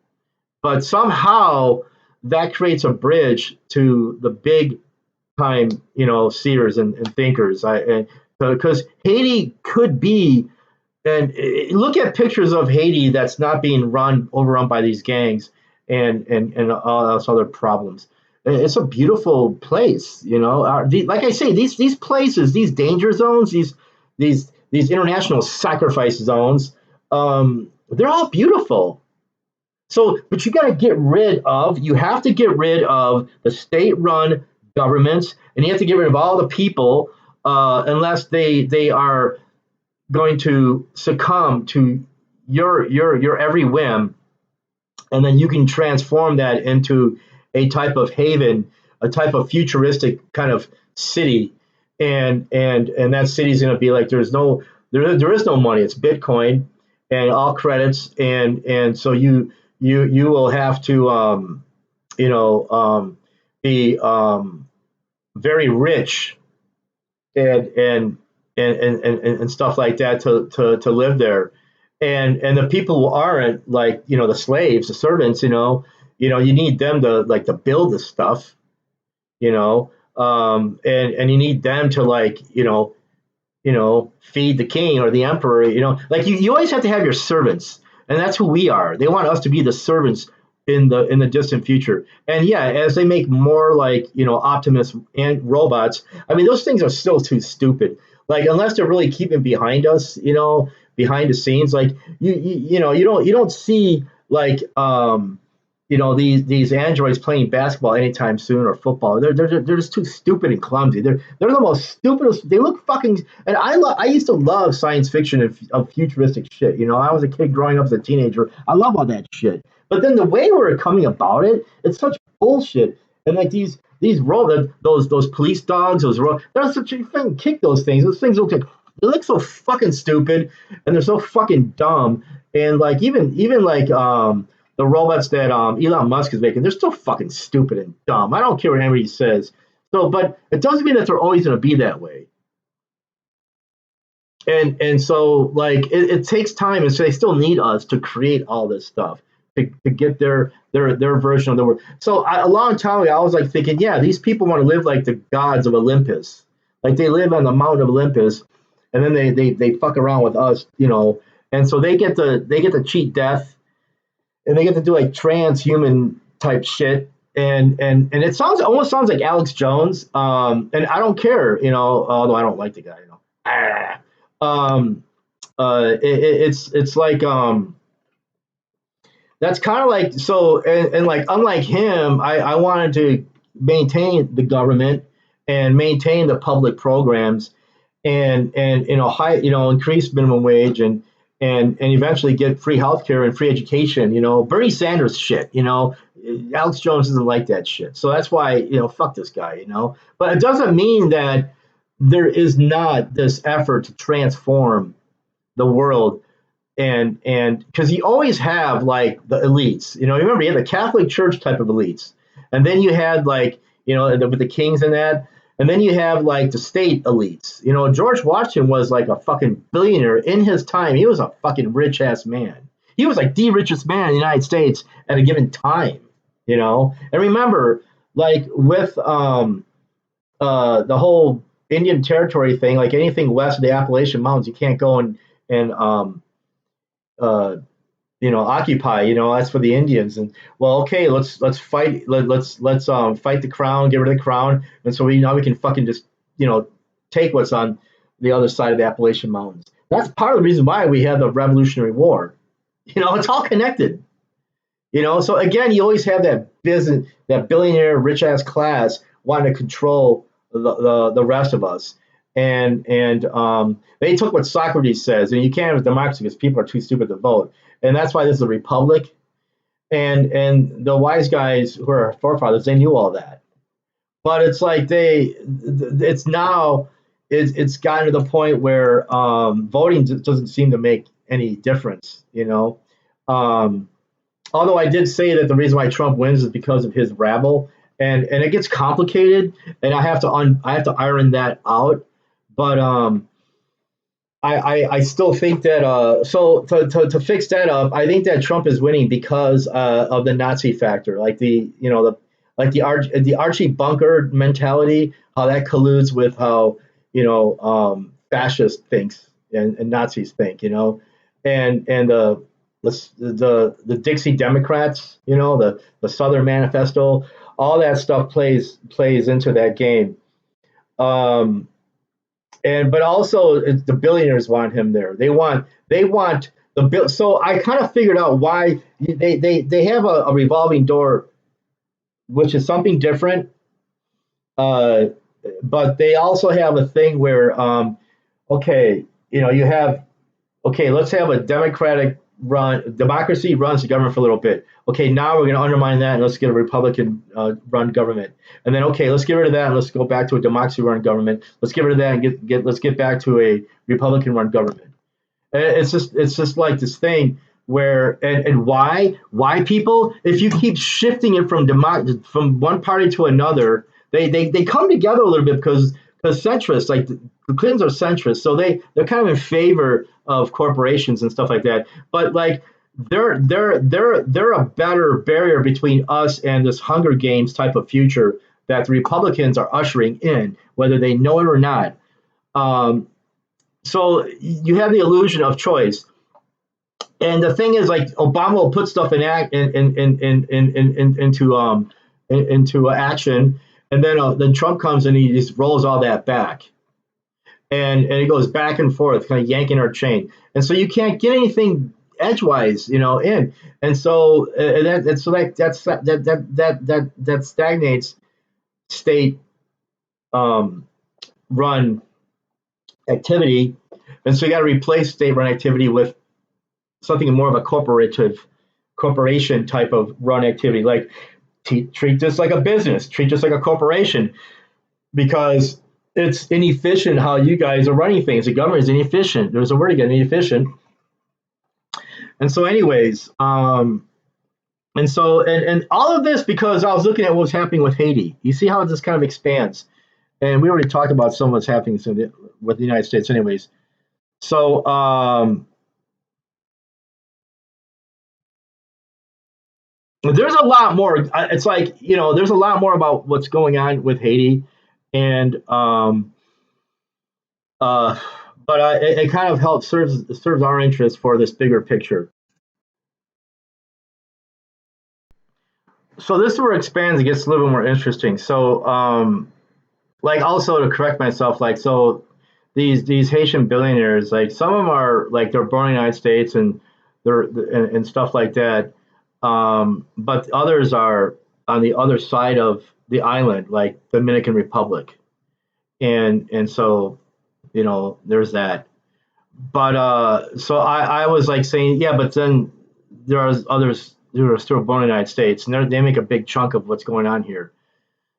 Speaker 1: But somehow that creates a bridge to the big time, seers and thinkers. Because Haiti could be, and look at pictures of Haiti that's not being overrun by these gangs and all those other problems. It's a beautiful place, like I say, these places, these danger zones, these international sacrifice zones, they're all beautiful. So, but you have to get rid of the state-run governments, and you have to get rid of all the people, unless they are going to succumb to your every whim, and then you can transform that into a type of haven, a type of futuristic kind of city, and that city is going to be like there is no money. It's Bitcoin and all credits, and so you will have to you know be very rich and and stuff like that to live there, and the people who aren't, like, the slaves, the servants, you need them to build the stuff, and you need them to, like, feed the king or the emperor, like you always have to have your servants, and that's who we are. They want us to be the servants in the distant future. And yeah, as they make more, like, Optimus and robots, I mean, those things are still too stupid. Like, unless they're really keeping behind us, behind the scenes, like you don't see, like, these androids playing basketball anytime soon, or football. They're just too stupid and clumsy. They're the most stupidest. They look fucking. And I used to love science fiction of futuristic shit. I was a kid growing up as a teenager. I love all that shit. But then the way we're coming about it, it's such bullshit. And like these those police dogs, they're such a fucking kick those things. Those things look so fucking stupid, and they're so fucking dumb. And like even like the robots that Elon Musk is making, they're still fucking stupid and dumb. I don't care what anybody says. So, but it doesn't mean that they're always going to be that way. And so, like, it takes time, and so they still need us to create all this stuff to get their version of the world. So a long time ago, I was like thinking, yeah, these people want to live like the gods of Olympus, like they live on the mountain of Olympus, and then they fuck around with us, and so they get to cheat death, and they get to do like transhuman type shit. And it almost sounds like Alex Jones. And I don't care, although I don't like the guy, Ah. It's like, that's kind of like, so, and like, unlike him, I wanted to maintain the government and maintain the public programs, and high, increase minimum wage, and eventually get free healthcare and free education. Bernie Sanders shit. Alex Jones doesn't like that shit, so that's why, fuck this guy. But it doesn't mean that there is not this effort to transform the world, and because you always have, like, the elites. Remember, you had the Catholic Church type of elites, and then you had, like, with the kings and that, and then you have, like, the state elites. George Washington was like a fucking billionaire in his time. He was a fucking rich ass man. He was like the richest man in the United States at a given time. And remember, like, with the whole Indian territory thing, like anything west of the Appalachian Mountains, you can't go and uh, occupy. That's for the Indians. And, well, okay, let's fight. Let's fight the crown, get rid of the crown, and so now we can fucking just take what's on the other side of the Appalachian Mountains. That's part of the reason why we had the Revolutionary War. It's all connected. So again, you always have that billionaire rich ass class wanting to control the rest of us. And they took what Socrates says, and you can't have a democracy because people are too stupid to vote. And that's why this is a republic. And the wise guys who are our forefathers, they knew all that. But it's like it's now, it's gotten to the point where voting doesn't seem to make any difference. Although I did say that the reason why Trump wins is because of his rabble, and it gets complicated, and I have to iron that out. But I still think that so to fix that up, I think that Trump is winning because of the Nazi factor, like the like the Archie Bunker mentality, how that colludes with how fascist thinks and Nazis think, and the Dixie Democrats, the Southern Manifesto, all that stuff plays into that game. Um, and but also the billionaires want him there. They want the bill. So I kind of figured out why they have a revolving door, which is something different. Uh, but they also have a thing where, okay, you have okay, let's have a democracy runs the government for a little bit. Okay, now we're going to undermine that and let's get a Republican run government. And then, okay, let's get rid of that and let's go back to a democracy run government. Let's get rid of that and let's get back to a Republican run government. And it's just like this thing where and why people, if you keep shifting it from one party to another, they come together a little bit because centrists, like the Clintons are centrists, so they're kind of in favor of corporations and stuff like that. But like they're a better barrier between us and this Hunger Games type of future that the Republicans are ushering in, whether they know it or not. Um, so you have the illusion of choice. And the thing is, like Obama will put stuff in act into action, and then Trump comes and he just rolls all that back, and it goes back and forth, kind of yanking our chain, and so you can't get anything edgewise, in, and so that stagnates state um, run activity, and so you got to replace state run activity with something more of a corporation type of run activity, like treat this like a business, treat this like a corporation, because it's inefficient how you guys are running things. The government is inefficient. There's a word again, inefficient. And so, anyways, and all of this because I was looking at what's happening with Haiti. You see how this kind of expands, and we already talked about some of what's happening with the United States, anyways. So, there's a lot more. It's like there's a lot more about what's going on with Haiti, and uh, but it kind of helps serves our interest for this bigger picture. So this is where it expands and gets a little bit more interesting. So like also to correct myself, like so these Haitian billionaires, like some of them are like they're born in the United States and and stuff like that. But others are on the other side of the island, like Dominican Republic, and so there's that. But so I was like saying, yeah, but then there are others who are still born in the United States, and they make a big chunk of what's going on here.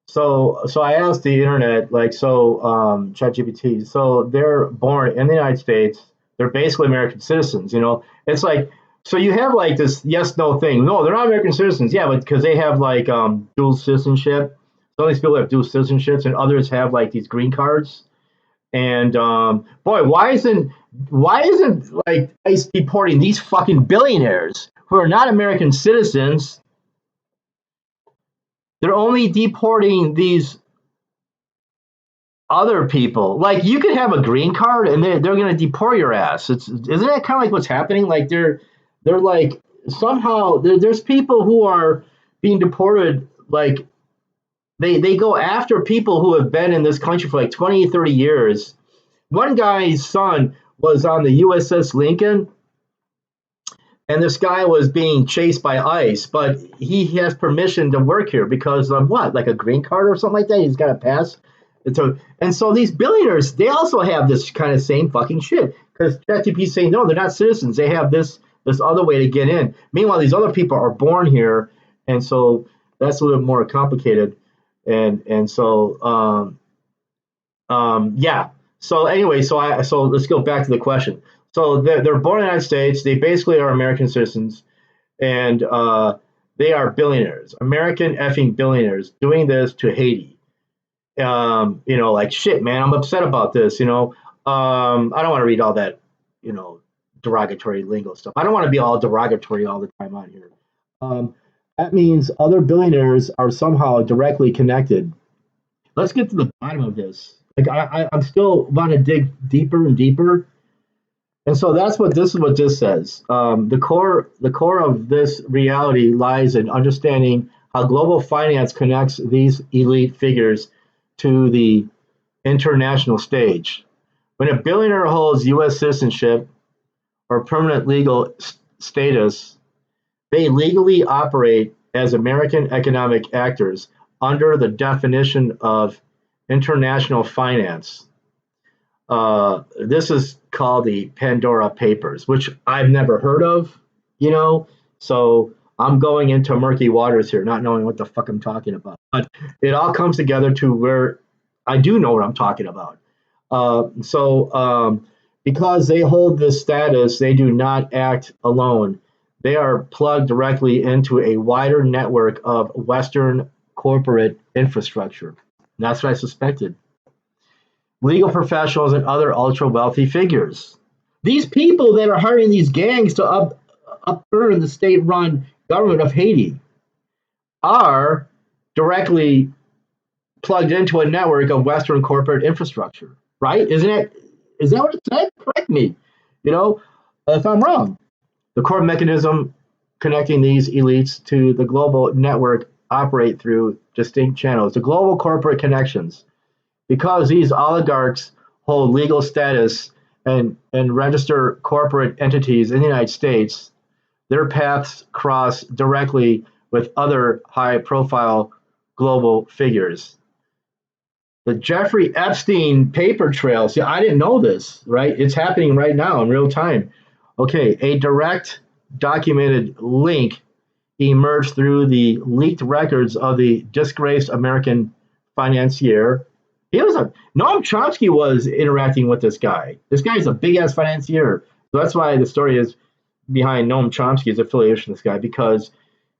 Speaker 1: So I asked the internet, like, so ChatGPT, so they're born in the United States, they're basically American citizens, It's like, so you have like this yes no thing. No, they're not American citizens. Yeah, but because they have like dual citizenship. Some of these people have dual citizenships, and others have like these green cards. And boy, why isn't like ICE deporting these fucking billionaires who are not American citizens? They're only deporting these other people. Like you could have a green card and they're going to deport your ass. Isn't that kind of like what's happening? Like they're like somehow there's people who are being deported. Like they go after people who have been in this country for like 20, 30 years. One guy's son was on the USS Lincoln, and this guy was being chased by ICE, but he has permission to work here because of what, like a green card or something like that. He's got a pass. And so these billionaires, they also have this kind of same fucking shit because ChatGPT is saying no, they're not citizens. They have this other way to get in. Meanwhile, these other people are born here, and so that's a little more complicated. And so yeah. So anyway, so let's go back to the question. So they're born in the United States. They basically are American citizens, and they are billionaires, American effing billionaires, doing this to Haiti. Like shit, man. I'm upset about this. I don't want to read all that, you know, derogatory lingo stuff. I don't want to be all derogatory all the time on here. Um, that means other billionaires are somehow directly connected. Let's get to the bottom of this. Like I'm still want to dig deeper and deeper. And so this is what this says. The core of this reality lies in understanding how global finance connects these elite figures to the international stage. When a billionaire holds U.S. citizenship or permanent legal status, they legally operate as American economic actors under the definition of international finance. This is called the Pandora Papers, which I've never heard of, you know. So I'm going into murky waters here, not knowing what the fuck I'm talking about. But it all comes together to where I do know what I'm talking about. Because they hold this status, they do not act alone. They are plugged directly into a wider network of Western corporate infrastructure. And that's what I suspected. Legal professionals and other ultra wealthy figures. These people that are hiring these gangs to upturn the state run government of Haiti are directly plugged into a network of Western corporate infrastructure, right? Is that what it said? Correct me, you know, if I'm wrong. The core mechanism connecting these elites to the global network operate through distinct channels. The global corporate connections. Because these oligarchs hold legal status and register corporate entities in the United States, their paths cross directly with other high profile global figures. The Jeffrey Epstein paper trail. See, I didn't know this, right? It's happening right now in real time. Okay, a direct documented link emerged through the leaked records of the disgraced American financier. He was a Noam Chomsky was interacting with this guy. This guy's a big ass financier. So that's why the story is behind Noam Chomsky's affiliation with this guy, because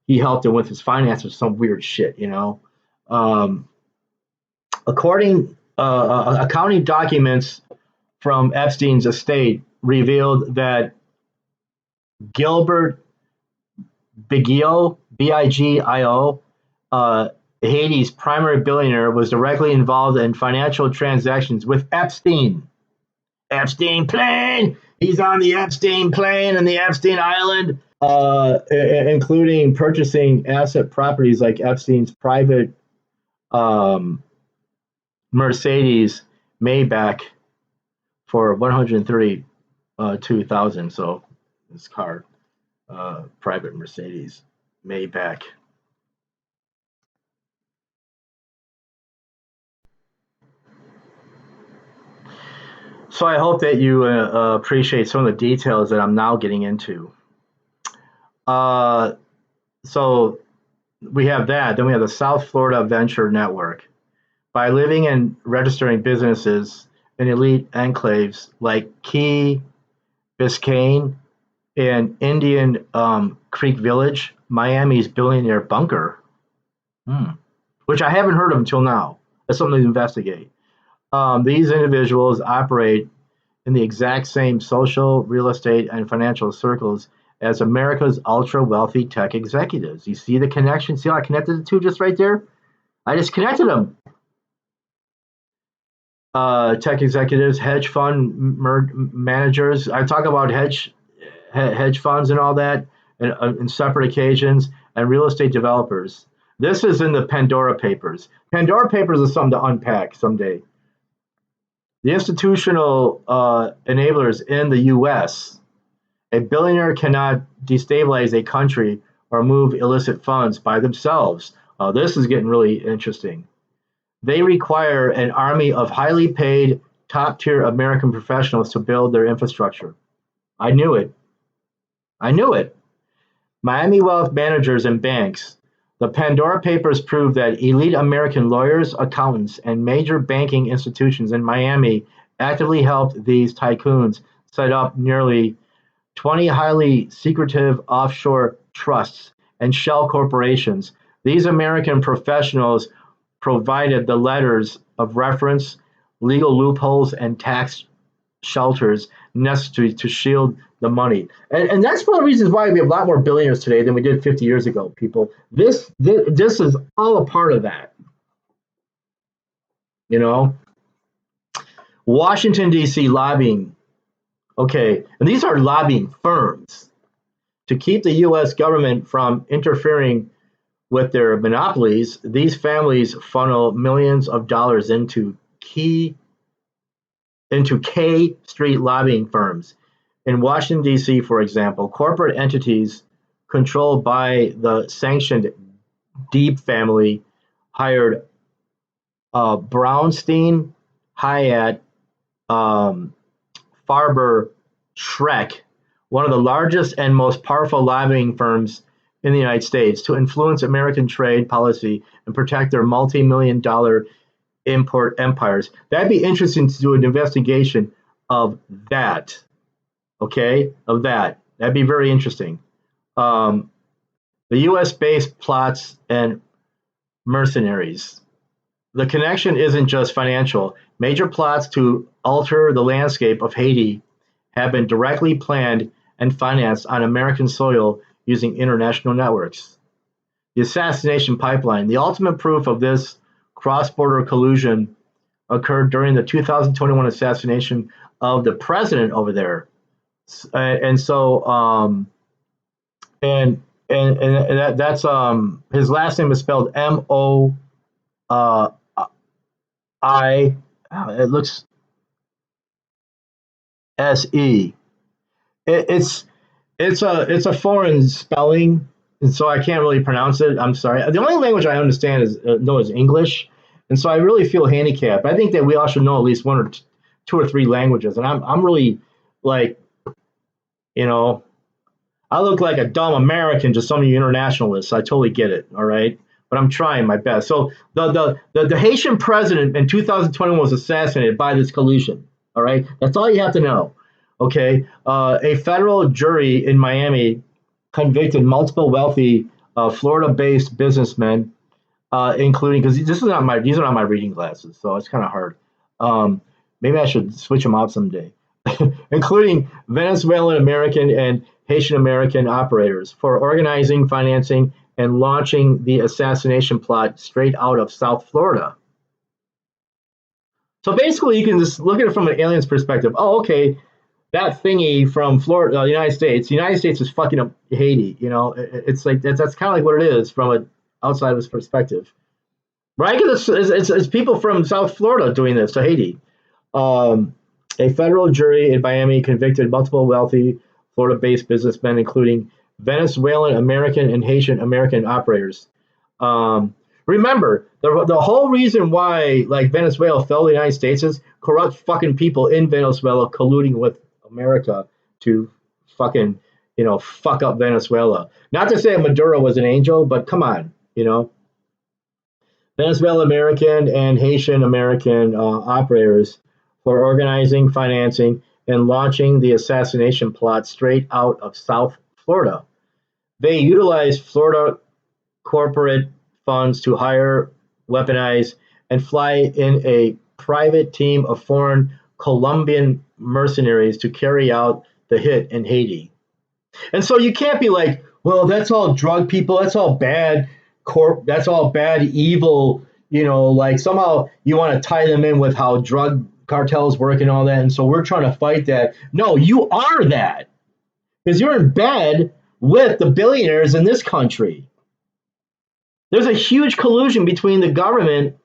Speaker 1: he helped him with his finances, some weird shit, you know. Um, According accounting documents from Epstein's estate revealed that Gilbert Bigio, Bigio, Haiti's primary billionaire, was directly involved in financial transactions with Epstein. Epstein plane. He's on the Epstein plane and the Epstein Island, including purchasing asset properties like Epstein's private um, Mercedes Maybach for 132,000. So this car, private Mercedes Maybach. So I hope that you appreciate some of the details that I'm now getting into. Uh, so we have that. Then we have the South Florida Venture Network. By living and registering businesses in elite enclaves like Key Biscayne and Indian Creek Village, Miami's billionaire bunker, which I haven't heard of until now. That's something to investigate. These individuals operate in the exact same social, real estate, and financial circles as America's ultra wealthy tech executives. You see the connection? See how I connected the two just right there? I just connected them. Tech executives, hedge fund managers. I talk about hedge funds and all that in separate occasions, and real estate developers. This is in the Pandora Papers. Pandora Papers is something to unpack someday. The institutional enablers in the U.S. A billionaire cannot destabilize a country or move illicit funds by themselves. This is getting really interesting. They require an army of highly paid, top tier American professionals to build their infrastructure. I knew it. I knew it. Miami wealth managers and banks. The Pandora Papers prove that elite American lawyers, accountants, and major banking institutions in Miami actively helped these tycoons set up nearly 20 highly secretive offshore trusts and shell corporations. These American professionals provided the letters of reference, legal loopholes, and tax shelters necessary to shield the money. And that's one of the reasons why we have a lot more billionaires today than we did 50 years ago, people. This is all a part of that, you know? Washington, D.C. lobbying. Okay, and these are lobbying firms to keep the U.S. government from interfering with their monopolies. These families funnel millions of dollars into K Street lobbying firms. In Washington, D.C., for example, corporate entities controlled by the sanctioned Deeb family hired Brownstein, Hyatt, um, Farber, Schreck, one of the largest and most powerful lobbying firms in the United States, to influence American trade policy and protect their multi-million dollar import empires. That'd be interesting to do an investigation of that. Okay, of that. That'd be very interesting. Um, the U.S. based plots and mercenaries. The connection isn't just financial. Major plots to alter the landscape of Haiti have been directly planned and financed on American soil using international networks. The assassination pipeline. The ultimate proof of this cross border collusion occurred during the 2021 assassination of the president over there. And so, that's his last name is spelled M-O-I. It looks S-E. It's a foreign spelling, and so I can't really pronounce it. I'm sorry. The only language I understand is English, and so I really feel handicapped. I think that we all should know at least one or two or three languages, and I'm really like, you know, I look like a dumb American to some of you internationalists. I totally get it. All right. But I'm trying my best. So the Haitian president in 2021 was assassinated by this collusion. All right. That's all you have to know. Okay. A federal jury in Miami convicted multiple wealthy Florida-based businessmen, including, because these are not my reading glasses, so it's kind of hard. Maybe I should switch them out someday. Including Venezuelan American and Haitian American operators for organizing, financing, and launching the assassination plot straight out of South Florida. So basically, you can just look at it from an alien's perspective. Oh, okay, that thingy from Florida, the United States. The United States is fucking up Haiti. You know, it's like that's kind of like what it is from an outsider's perspective, right? Because it's people from South Florida doing this to Haiti. A federal jury in Miami convicted multiple wealthy Florida-based businessmen, including Venezuelan American and Haitian American operators. Remember, the whole reason why like Venezuela fell to the United States is corrupt fucking people in Venezuela colluding with America to fucking fuck up Venezuela. Not to say Maduro was an angel, but come on, Venezuelan American and Haitian American operators for organizing, financing, and launching the assassination plot straight out of South Florida. They utilized Florida corporate funds to hire, weaponize, and fly in a private team of foreign Colombian mercenaries to carry out the hit in Haiti. And so you can't be like, well, that's all drug people, that's all bad that's all bad, evil, like somehow you want to tie them in with how drug cartels work and all that. And so we're trying to fight that. No, you are that because you're in bed with the billionaires in this country. There's a huge collusion between the government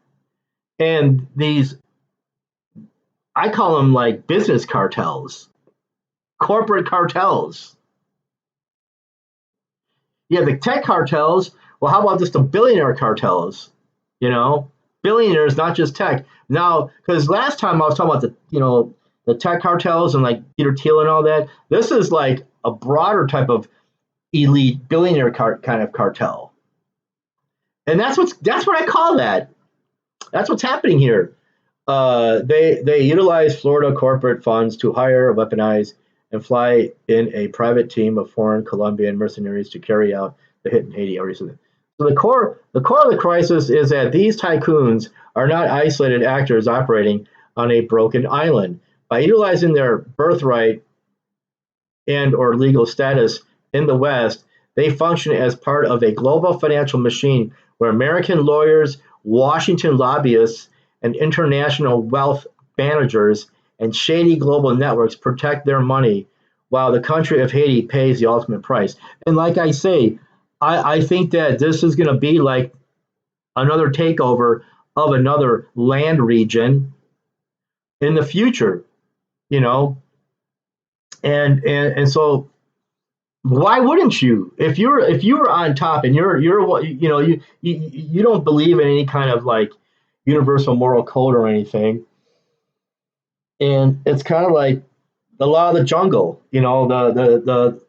Speaker 1: and these, I call them like business cartels, corporate cartels. Yeah, the tech cartels. Well, how about just the billionaire cartels? Billionaires, not just tech. Now, because last time I was talking about the tech cartels and like Peter Thiel and all that. This is like a broader type of elite billionaire kind of cartel, and that's what I call that. That's what's happening here. They utilize Florida corporate funds to hire, weaponize, and fly in a private team of foreign Colombian mercenaries to carry out the hit in Haiti. So the core of the crisis is that these tycoons are not isolated actors operating on a broken island. By utilizing their birthright and or legal status in the West, they function as part of a global financial machine where American lawyers, Washington lobbyists, and international wealth managers and shady global networks protect their money while the country of Haiti pays the ultimate price. And like I say, I think that this is going to be like another takeover of another land region in the future, you know, and so why wouldn't you if you were on top and you don't believe in any kind of like universal moral code or anything, and it's kind of like the law of the jungle, the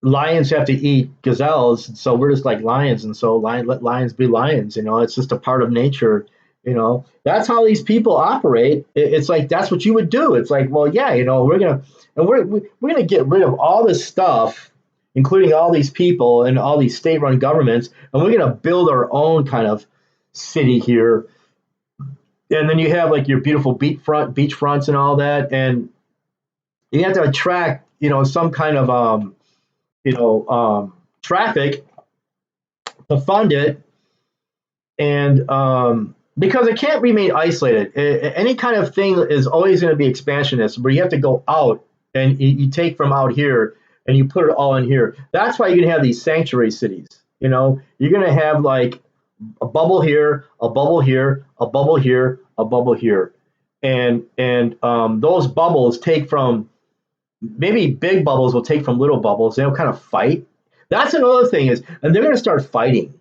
Speaker 1: lions have to eat gazelles, so we're just like lions, and so let lions be lions. It's just a part of nature. That's how these people operate. It's like that's what you would do. It's like, well, yeah, we're gonna get rid of all this stuff, including all these people and all these state-run governments, and we're gonna build our own kind of city here. And then you have like your beautiful beach fronts and all that, and you have to attract, some kind of traffic to fund it, and because it can't remain isolated. Any kind of thing is always going to be expansionist, where you have to go out and you take from out here and you put it all in here. That's why you're going to have these sanctuary cities. You're going to have like a bubble here, a bubble here, a bubble here, a bubble here, and those bubbles take from, maybe big bubbles will take from little bubbles. They'll kind of fight. That's another thing is, and they're going to start fighting.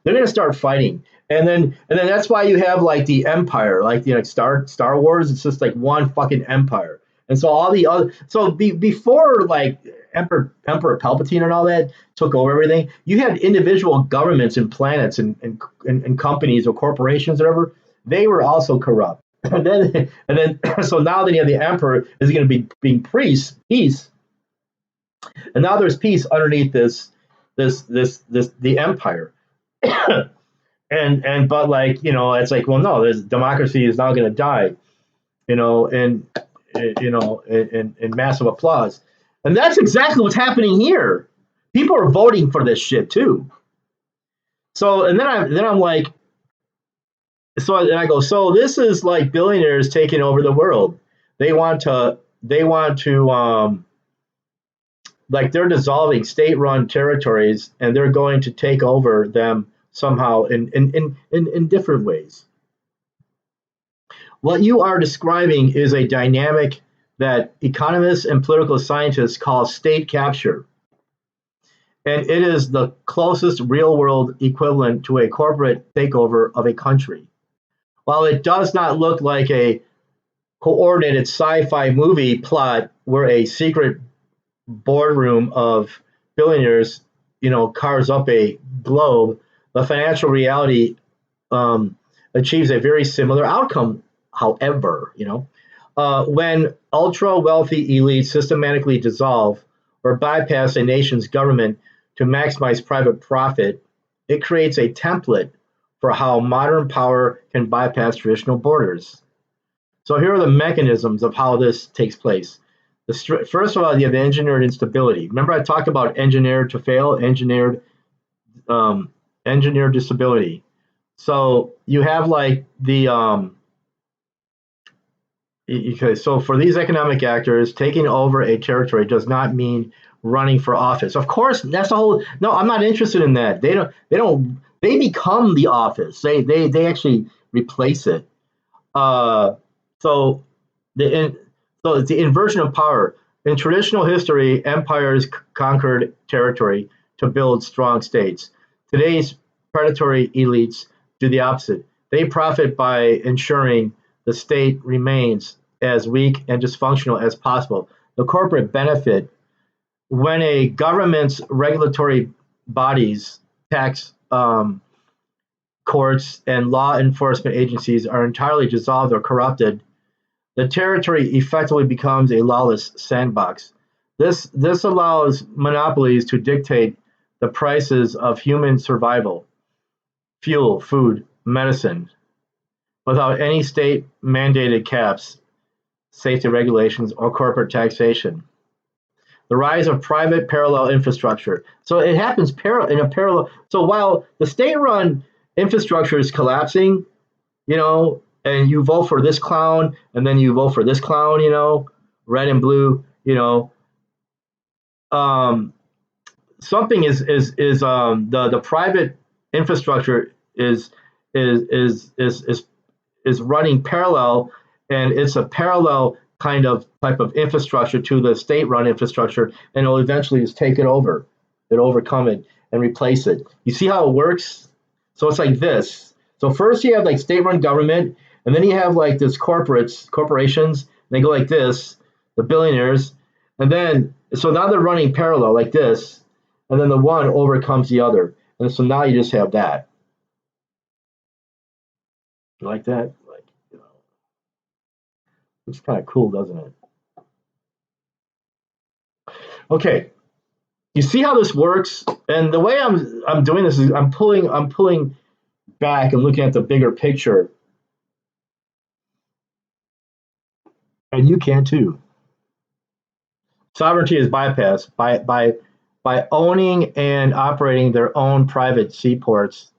Speaker 1: They're going to start fighting, and then that's why you have like the empire, like Star Wars. It's just like one fucking empire, and so all the other. So before like Emperor Palpatine and all that took over everything, you had individual governments and planets and companies or corporations, or whatever. They were also corrupt. And then so now then you have the emperor is going to be being peace, and now there's peace underneath this the empire. But like, it's like, well, no, there's democracy is now going to die, and in massive applause, and that's exactly what's happening here. People are voting for this shit too. So and then I'm like, so and I go, so this is like billionaires taking over the world. They want to like they're dissolving state-run territories, and they're going to take over them somehow in different ways. What you are describing is a dynamic that economists and political scientists call state capture. And it is the closest real-world equivalent to a corporate takeover of a country. While it does not look like a coordinated sci-fi movie plot where a secret boardroom of billionaires, carves up a globe, the financial reality achieves a very similar outcome. However, when ultra-wealthy elites systematically dissolve or bypass a nation's government to maximize private profit, it creates a template for how modern power can bypass traditional borders. So here are the mechanisms of how this takes place. First of all, you have engineered instability. Remember I talked about engineered to fail, engineered disability. So you have like the okay, so for these economic actors, taking over a territory does not mean running for office. Of course, that's the whole. No, I'm not interested in that. They become the office. They actually replace it. So it's the inversion of power. In traditional history, empires conquered territory to build strong states. Today's predatory elites do the opposite. They profit by ensuring the state remains as weak and dysfunctional as possible. The corporate benefit when a government's regulatory bodies, tax courts, and law enforcement agencies are entirely dissolved or corrupted, the territory effectively becomes a lawless sandbox. This allows monopolies to dictate the prices of human survival, fuel, food, medicine, without any state mandated caps, safety regulations, or corporate taxation. The rise of private parallel infrastructure. So it happens in a parallel. So while the state-run infrastructure is collapsing, and you vote for this clown, and then you vote for this clown, red and blue, um, something is the private infrastructure is running parallel, and it's a parallel kind of type of infrastructure to the state-run infrastructure, and it'll eventually just take it over, overcome it, and replace it. You see how it works? So it's like this. So first you have like state-run government, and then you have like this corporations. And they go like this, the billionaires, and then so now they're running parallel like this, and then the one overcomes the other, and so now you just have that. Like that, like it's kind of cool, doesn't it? Okay, you see how this works, and the way I'm doing this is I'm pulling back and looking at the bigger picture, and you can too. Sovereignty is bypassed by owning and operating their own private seaports.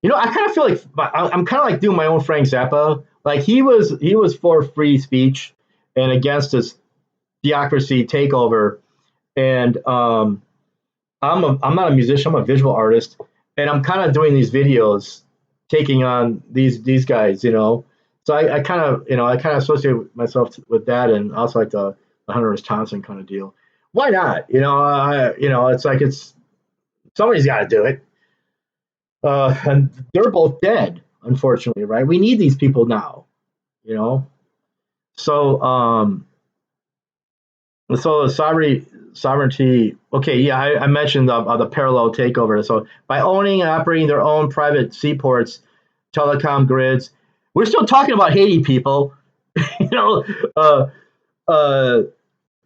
Speaker 1: I kind of feel like I'm kind of like doing my own Frank Zappa. Like he was for free speech and against this theocracy takeover. And I'm not a musician. I'm a visual artist, and I'm kind of doing these videos, taking on these guys. So I kind of associate myself with that, and also like the Hunter S. Thompson kind of deal. Why not? It's like somebody's got to do it. And they're both dead, unfortunately, right? We need these people now, you know. So so sovereignty. Okay, yeah, I mentioned the parallel takeover. So by owning and operating their own private seaports, telecom grids, we're still talking about Haiti, people. you know, uh, uh,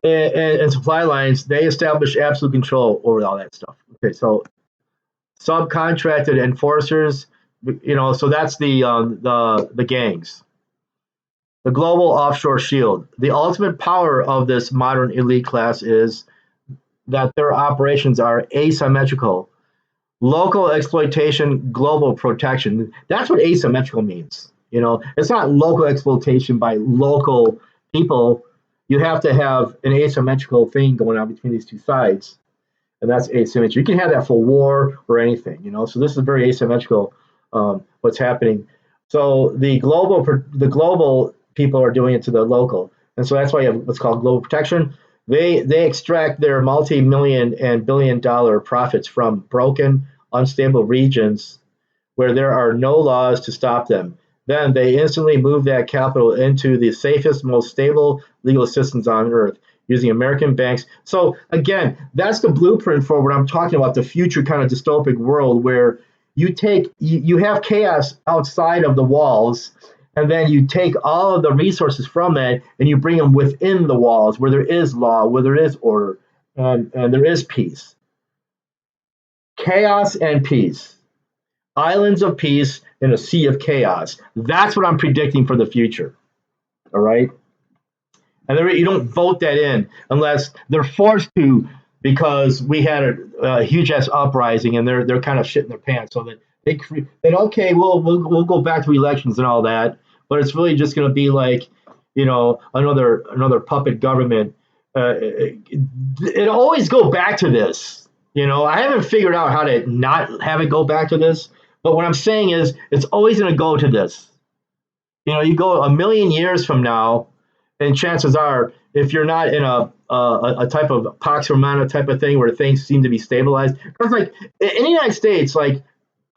Speaker 1: and supply lines. They establish absolute control over all that stuff. Okay, so subcontracted enforcers. So that's the gangs. The global offshore shield. The ultimate power of this modern elite class is that their operations are asymmetrical. Local exploitation, global protection. That's what asymmetrical means. It's not local exploitation by local people. You have to have an asymmetrical thing going on between these two sides, and that's asymmetry. You can have that for war or anything. So this is very asymmetrical. What's happening? So the global people are doing it to the local, and so that's why you have what's called global protection. They extract their multi-million and billion-dollar profits from broken, unstable regions where there are no laws to stop them. Then they instantly move that capital into the safest, most stable legal systems on earth using American banks. So again, that's the blueprint for what I'm talking about, the future kind of dystopic world where you have chaos outside of the walls, and then you take all of the resources from it and you bring them within the walls where there is law, where there is order, and there is peace. Chaos and peace. Islands of peace in a sea of chaos. That's what I'm predicting for the future. All right? And you don't vote that in unless they're forced to, because we had a huge ass uprising and they're kind of shitting their pants. So that then okay, we'll go back to elections and all that, but it's really just going to be like another puppet government. It always go back to this. I haven't figured out how to not have it go back to this, but what I'm saying is it's always going to go to this. You go a million years from now, and chances are, if you're not in a type of Pax Romana type of thing where things seem to be stabilized, because like in the United States, like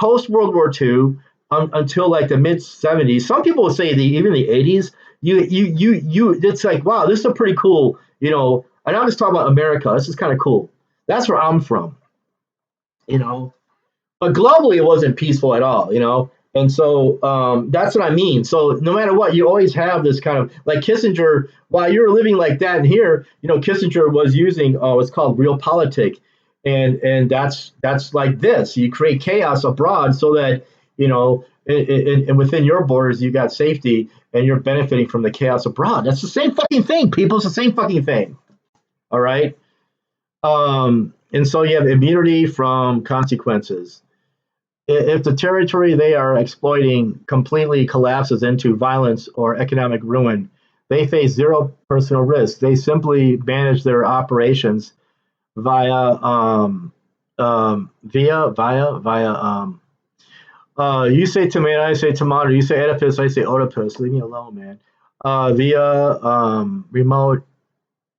Speaker 1: post World War II until like the mid '70s, some people would say even the '80s, it's like, wow, this is a pretty cool, And I'm just talking about America. This is kind of cool. That's where I'm from, But globally, it wasn't peaceful at all. And so that's what I mean. So no matter what, you always have this kind of like Kissinger. While you were living like that in here, Kissinger was using what's called realpolitik, and that's like this. You create chaos abroad so that and within your borders, you got safety, and you're benefiting from the chaos abroad. That's the same fucking thing, people. It's the same fucking thing. All right. And so you have immunity from consequences. If the territory they are exploiting completely collapses into violence or economic ruin, they face zero personal risk. They simply manage their operations via you say tomato, I say tomato. You say Oedipus, I say Oedipus. Leave me alone, man. Via remote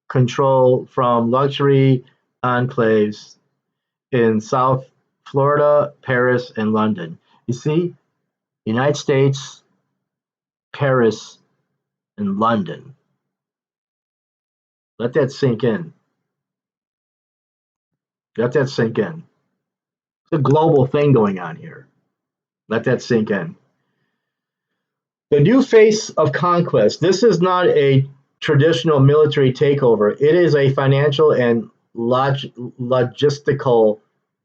Speaker 1: control from luxury enclaves in South Florida, Paris, and London. You see, United States, Paris, and London. Let that sink in. Let that sink in. It's a global thing going on here. Let that sink in. The new face of conquest. This is not a traditional military takeover. It is a financial and logistical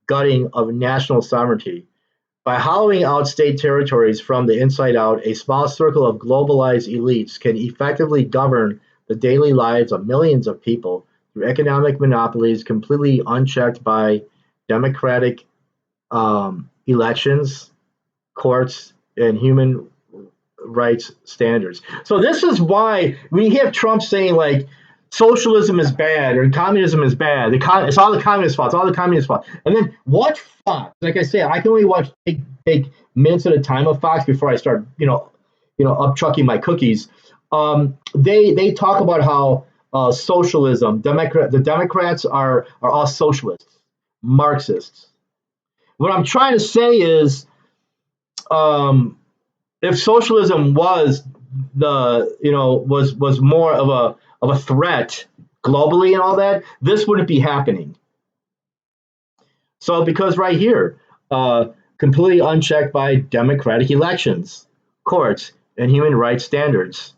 Speaker 1: gutting of national sovereignty. By hollowing out state territories from the inside out, a small circle of globalized elites can effectively govern the daily lives of millions of people through economic monopolies completely unchecked by democratic elections, courts, and human rights standards. So this is why we have Trump saying like socialism is bad or communism is bad. It's all the communist fault. It's all the communist fault. And then what Fox? Like I said, I can only take minutes at a time of Fox before I start up chucking my cookies. They talk about how socialism, the Democrats are all socialists, Marxists. What I'm trying to say is, um, if socialism was was more of a threat globally and all that, this wouldn't be happening. So because right here, completely unchecked by democratic elections, courts, and human rights standards.